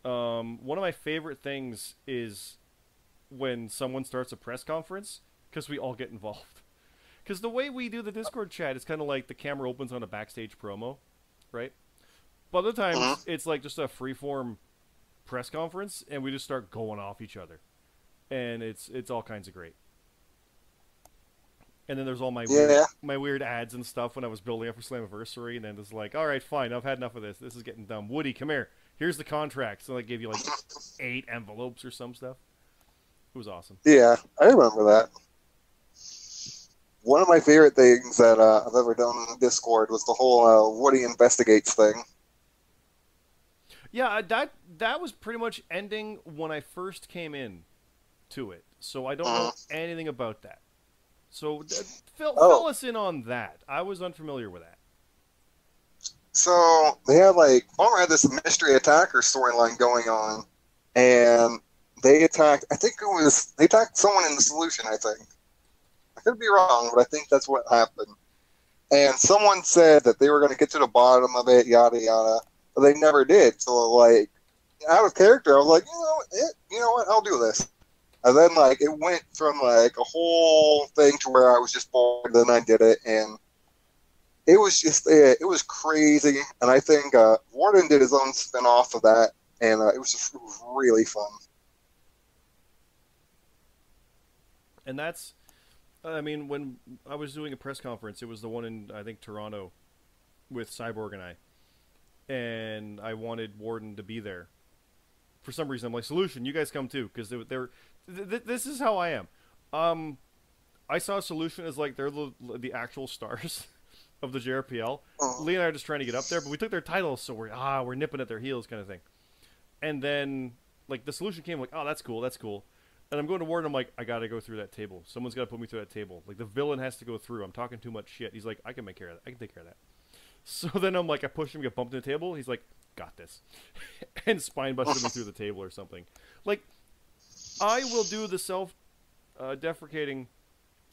One of my favorite things is when someone starts a press conference, because we all get involved. Because the way we do the Discord chat is kind of like the camera opens on a backstage promo, right? But other times, it's like just a freeform press conference, and we just start going off each other. And it's all kinds of great. And then there's all my weird ads and stuff when I was building up for Slammiversary, and then it's like, all right, fine, I've had enough of this. This is getting dumb. Woody, come here. Here's the contract. So I gave you like 8 envelopes or some stuff. It was awesome. Yeah, I remember that. One of my favorite things that I've ever done in Discord was the whole Woody Investigates thing. Yeah, that was pretty much ending when I first came in to it. So I don't know anything about that. So fill us in on that. I was unfamiliar with that. So they had Bomber had this mystery attacker storyline going on, and they attacked. They attacked someone in the solution. I think. I could be wrong, but I think that's what happened. And someone said that they were going to get to the bottom of it, yada yada. but they never did. So like out of character, I was like, you know what, I'll do this. And then like it went from like a whole thing to where I was just bored. Then I did it, and it was just it was crazy. And I think Warden did his own spin off of that, and it was just really fun. And that's, I mean, when I was doing a press conference, it was the one in, I think, Toronto with Cyborg and I wanted Warden to be there. For some reason, I'm like, Solution, you guys come too, because this is how I am. I saw Solution as like they're the actual stars of the JRPL. Lee and I are just trying to get up there, but we took their titles, so we're nipping at their heels kind of thing. And then, like, the Solution came, like, oh, that's cool. And I'm going to Warden, I'm like, I gotta go through that table. Someone's gotta put me through that table. Like, the villain has to go through. I'm talking too much shit. He's like, I can take care of that. So then I'm like, I push him, get bumped into the table. He's like, got this. And spine busted me through the table or something. Like, I will do the self-deprecating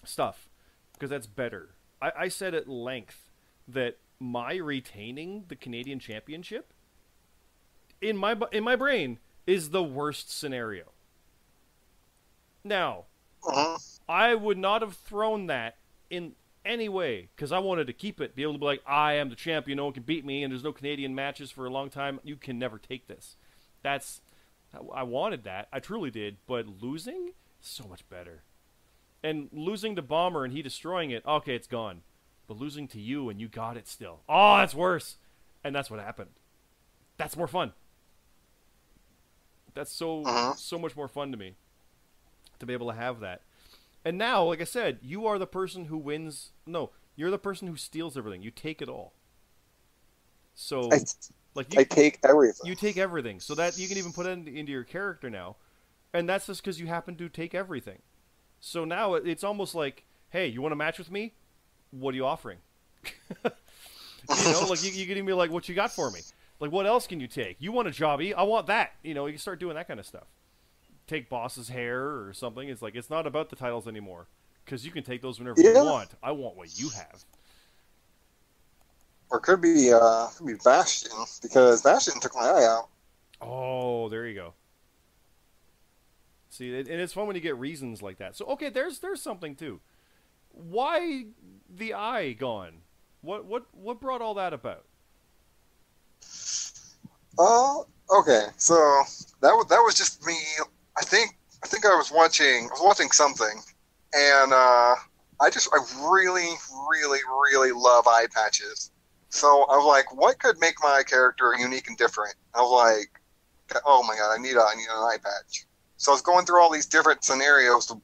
stuff, because that's better. I said at length that my retaining the Canadian Championship, in my brain, is the worst scenario. Now, I would not have thrown that in any way, because I wanted to keep it, be able to be like, I am the champion, no one can beat me, and there's no Canadian matches for a long time, you can never take this. I wanted that, I truly did, but losing, so much better. And losing to Bomber and he destroying it, okay, it's gone. But losing to you and you got it still, oh, that's worse. And that's what happened. That's more fun. That's so much more fun to me, to be able to have that. And now, like I said, you are the person who wins. No, you're the person who steals everything. You take it all. So, I take everything. You take everything. So that you can even put it into your character now. And that's just because you happen to take everything. So now it's almost like, hey, you want a match with me? What are you offering? Like you can even be like, what you got for me? Like, what else can you take? You want a jobby? I want that. You can start doing that kind of stuff. Take boss's hair or something. It's like, it's not about the titles anymore, because you can take those whenever you want. I want what you have. Or it could be Bastion, because Bastion took my eye out. Oh, there you go. See, and it's fun when you get reasons like that. So okay, there's something too. Why the eye gone? What brought all that about? Okay, so that was just me. I think I was watching something, and I really, really, really love eye patches. So I was like, what could make my character unique and different? I was like, oh my god, I need an eye patch. So I was going through all these different scenarios of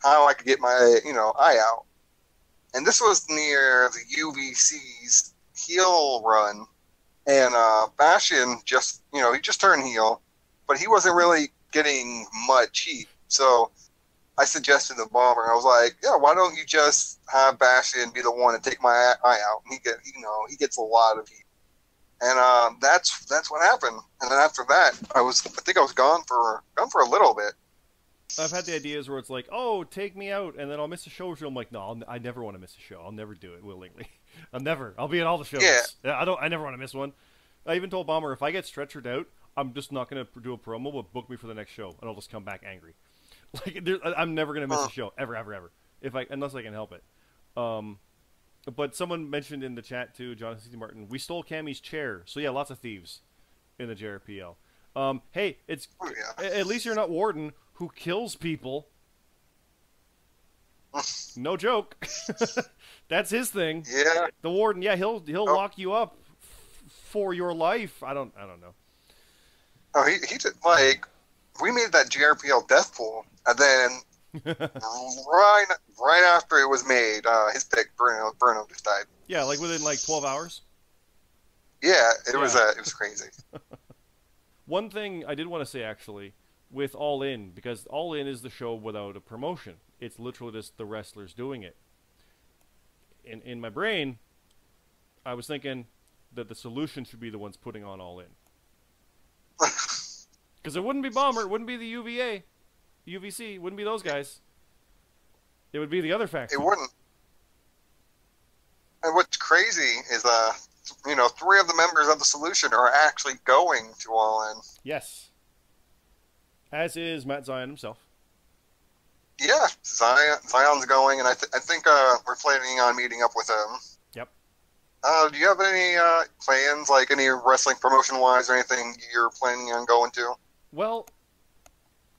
how I could get my eye out, and this was near the UVC's heel run, and Bastion he just turned heel, but he wasn't really getting much heat. So I suggested the Bomber. I was like, yeah, why don't you just have Bastion be the one to take my eye out? And he gets a lot of heat. And that's what happened. And then after that, I think I was gone for a little bit. I've had the ideas where it's like, oh, take me out, and then I'll miss a show. I'm like, no, I never want to miss a show. I'll never do it willingly. I'll be at all the shows. Yeah. I never want to miss one. I even told Bomber, if I get stretchered out, I'm just not going to do a promo, but book me for the next show, and I'll just come back angry. Like, I'm never going to miss a show, ever, unless I can help it. But someone mentioned in the chat too, Jonathan C. Martin, we stole Cammy's chair. So yeah, lots of thieves in the JRPL. Hey, at least you're not Warden, who kills people. No joke. That's his thing. Yeah. The Warden, yeah, he'll lock you up for your life. I don't know. Oh, he did, like, we made that JRPL death pool, and then right after it was made, his pick Bruno just died. Yeah, like within like 12 hours. Yeah, it was crazy. One thing I did want to say actually with All In, because All In is the show without a promotion. It's literally just the wrestlers doing it. In my brain, I was thinking that the Solution should be the ones putting on All In. Because it wouldn't be Bomber, it wouldn't be the UVC, it wouldn't be those guys. It would be the other faction. It wouldn't. And what's crazy is three of the members of the Solution are actually going to All In. Yes. As is Matt Zion himself. Yeah, Zion's going, and I think we're planning on meeting up with him. Yep. Do you have any plans, like any wrestling promotion-wise or anything you're planning on going to? Well,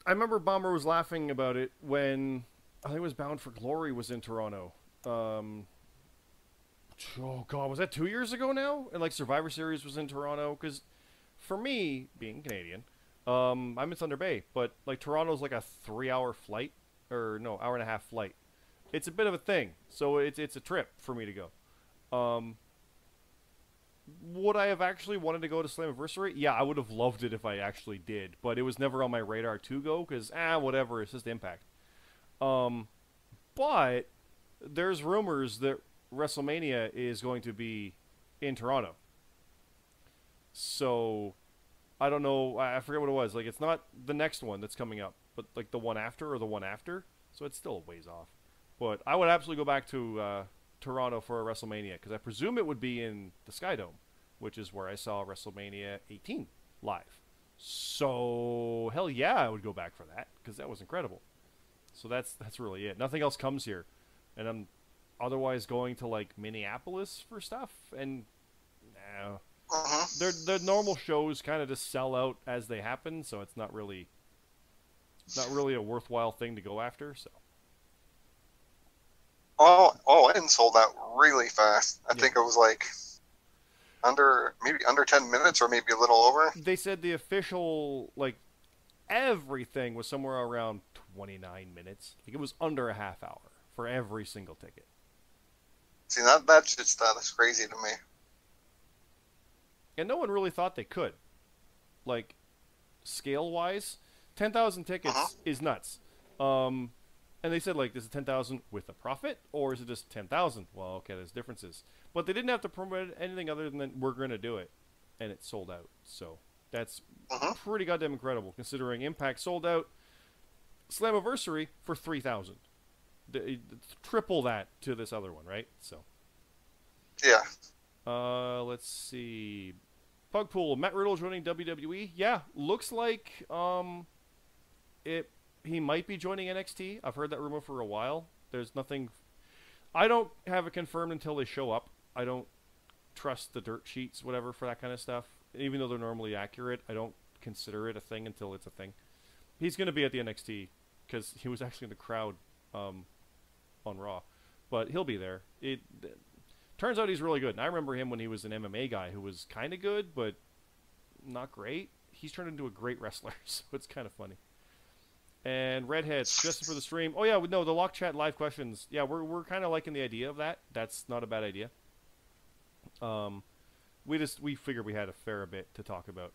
I remember Bomber was laughing about it when I think it was Bound for Glory was in Toronto. Oh God, was that 2 years ago now? And like Survivor Series was in Toronto? Because for me, being Canadian, I'm in Thunder Bay, but like Toronto's like a 3-hour flight, or no, hour and a half flight. It's a bit of a thing, so it's a trip for me to go. Would I have actually wanted to go to Slammiversary? Yeah, I would have loved it if I actually did, but it was never on my radar to go because whatever, it's just Impact. But there's rumors that WrestleMania is going to be in Toronto. So I don't know. I forget what it was. Like, it's not the next one that's coming up, but like the one after or the one after. So it's still a ways off. But I would absolutely go back to Toronto for a WrestleMania because I presume it would be in the Skydome, which is where I saw WrestleMania 18 live. So hell yeah, I would go back for that because that was incredible. So that's really it. Nothing else comes here, and I'm otherwise going to like Minneapolis for stuff, and the normal shows kind of just sell out as they happen, so it's not really a worthwhile thing to go after. So all in sold out really fast. I think it was like under 10 minutes or maybe a little over. They said the official like everything was somewhere around 29 minutes. Like it was under a half hour for every single ticket. See, that's just that's crazy to me. And no one really thought they could. Like, scale-wise, 10,000 tickets is nuts. And they said, like, is it 10,000 with a profit, or is it just 10,000? Well, okay, there's differences. But they didn't have to promote anything other than we're going to do it. And it sold out. So, that's pretty goddamn incredible, considering Impact sold out Slammiversary for 3,000. Triple that to this other one, right? So. Yeah. Let's see. Pugpool, Matt Riddle joining WWE. Yeah, looks like he might be joining NXT. I've heard that rumor for a while. There's nothing. I don't have it confirmed until they show up. I don't trust the dirt sheets, whatever, for that kind of stuff. Even though they're normally accurate, I don't consider it a thing until it's a thing. He's going to be at the NXT because he was actually in the crowd on Raw, but he'll be there. Turns out he's really good. And I remember him when he was an MMA guy who was kind of good, but not great. He's turned into a great wrestler, so it's kind of funny. And Redhead, suggested for the stream. Oh, yeah, no, the Lock Chat live questions. Yeah, we're kind of liking the idea of that. That's not a bad idea. We figured we had a fair bit to talk about.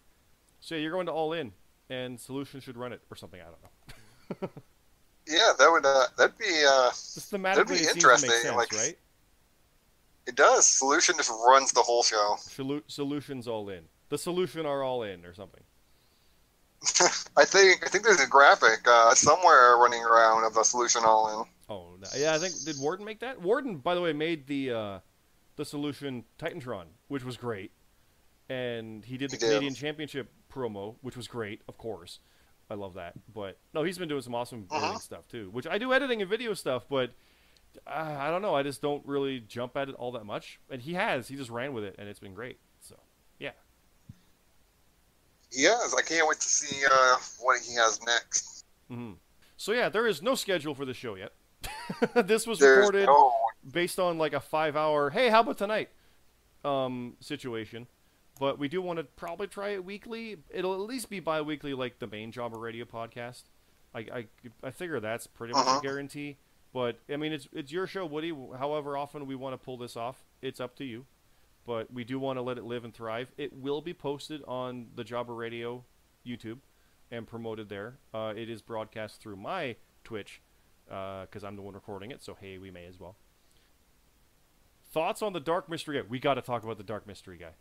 So, yeah, you're going to All In, and Solution should run it, or something. I don't know. Yeah, that'd be interesting. Sense, like, right? It does. Solution just runs the whole show. Solution's All In. The Solution are All In, or something. I think there's a graphic somewhere running around of the Solution All In. Oh, no. Yeah, I think did Warden make that? Warden, by the way, made the Solution Titantron, which was great, and he did the Canadian Championship promo, which was great, of course. I love that. But no, he's been doing some awesome editing stuff too, which I do editing and video stuff, but I don't know. I just don't really jump at it all that much. And he just ran with it, and it's been great. So, yeah. Yes, I can't wait to see what he has next. So, yeah, there is no schedule for the show yet. This was recorded based on like a 5-hour, hey, how about tonight situation. But we do want to probably try it weekly. It'll at least be bi-weekly like the main Jobber Radio podcast. I figure that's pretty much a guarantee. But, I mean, it's your show, Woody. However often we want to pull this off, it's up to you. But we do want to let it live and thrive. It will be posted on the Jobber Radio YouTube and promoted there. It is broadcast through my Twitch because I'm the one recording it. So, hey, we may as well. Thoughts on the Dark Mystery Guy? We got to talk about the Dark Mystery Guy.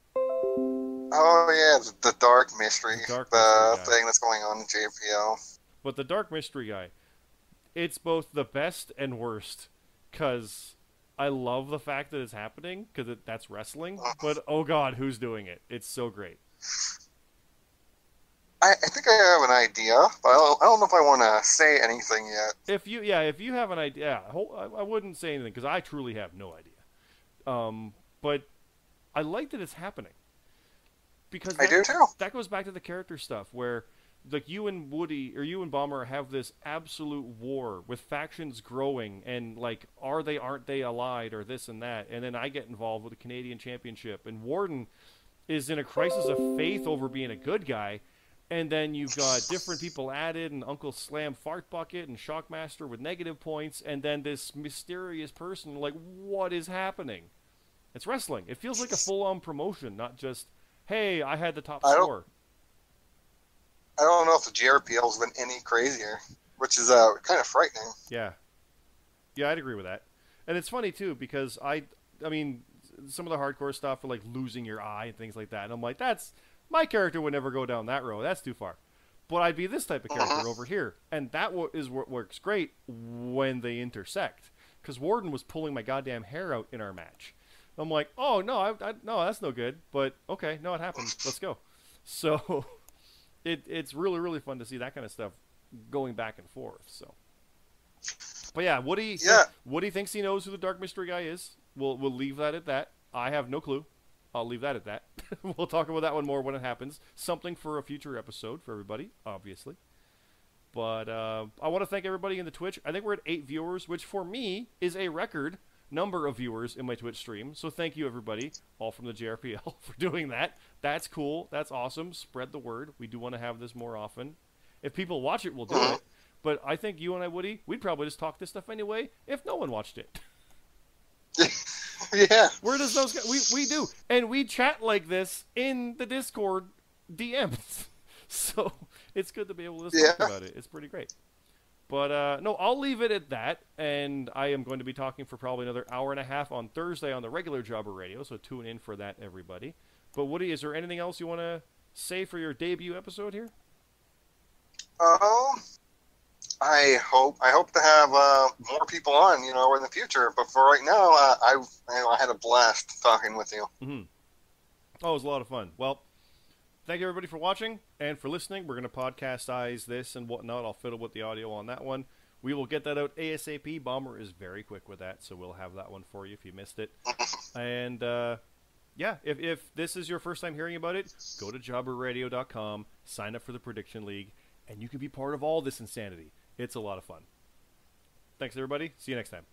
Oh, yeah, the Dark Mystery. The thing that's going on in JRPL. But the Dark Mystery Guy, it's both the best and worst, because I love the fact that it's happening because that's wrestling. But oh god, who's doing it? It's so great. I think I have an idea, but I don't know if I want to say anything yet. If you have an idea, I wouldn't say anything because I truly have no idea. But I like that it's happening because I do too. That goes back to the character stuff where like you and Woody or you and Bomber have this absolute war with factions growing and like aren't they allied or this and that, and then I get involved with the Canadian Championship and Warden is in a crisis of faith over being a good guy. And then you've got different people added, and Uncle Slam Fart Bucket and Shockmaster with negative points, and then this mysterious person, like, what is happening? It's wrestling. It feels like a full-on promotion, not just, hey, I had the top score. I don't know if the JRPL's been any crazier, which is kind of frightening. Yeah. Yeah, I'd agree with that. And it's funny, too, because I mean, some of the hardcore stuff for, like, losing your eye and things like that, and I'm like, my character would never go down that road. That's too far. But I'd be this type of character over here. And that is what works great when they intersect. Because Warden was pulling my goddamn hair out in our match. I'm like, oh, no, no, that's no good. But, okay, no, it happened. Let's go. So, it's really, really fun to see that kind of stuff going back and forth. So, but yeah, Woody thinks he knows who the Dark Mystery guy is. We'll leave that at that. I have no clue. I'll leave that at that. We'll talk about that one more when it happens. Something for a future episode for everybody, obviously. But I want to thank everybody in the Twitch. I think we're at 8 viewers, which for me is a record number of viewers in my Twitch stream. So thank you, everybody, all from the JRPL, for doing that. That's cool. That's awesome. Spread the word. We do want to have this more often. If people watch it, we'll do it. But I think you and I, Woody, we'd probably just talk this stuff anyway if no one watched it. Yeah. Where does those go? We do. And we chat like this in the Discord DMs. So it's good to be able to talk about it. It's pretty great. But no, I'll leave it at that. And I am going to be talking for probably another hour and a half on Thursday on the regular Jobber Radio. So tune in for that, everybody. But Woody, is there anything else you want to say for your debut episode here? I hope to have more people on, in the future. But for right now, I had a blast talking with you. Mm-hmm. Oh, it was a lot of fun. Well, thank you everybody for watching and for listening. We're going to podcast-ize this and whatnot. I'll fiddle with the audio on that one. We will get that out ASAP. Bomber is very quick with that, so we'll have that one for you if you missed it. And yeah, if this is your first time hearing about it, go to jobberradio.com, sign up for the Prediction League, and you can be part of all this insanity. It's a lot of fun. Thanks, everybody. See you next time.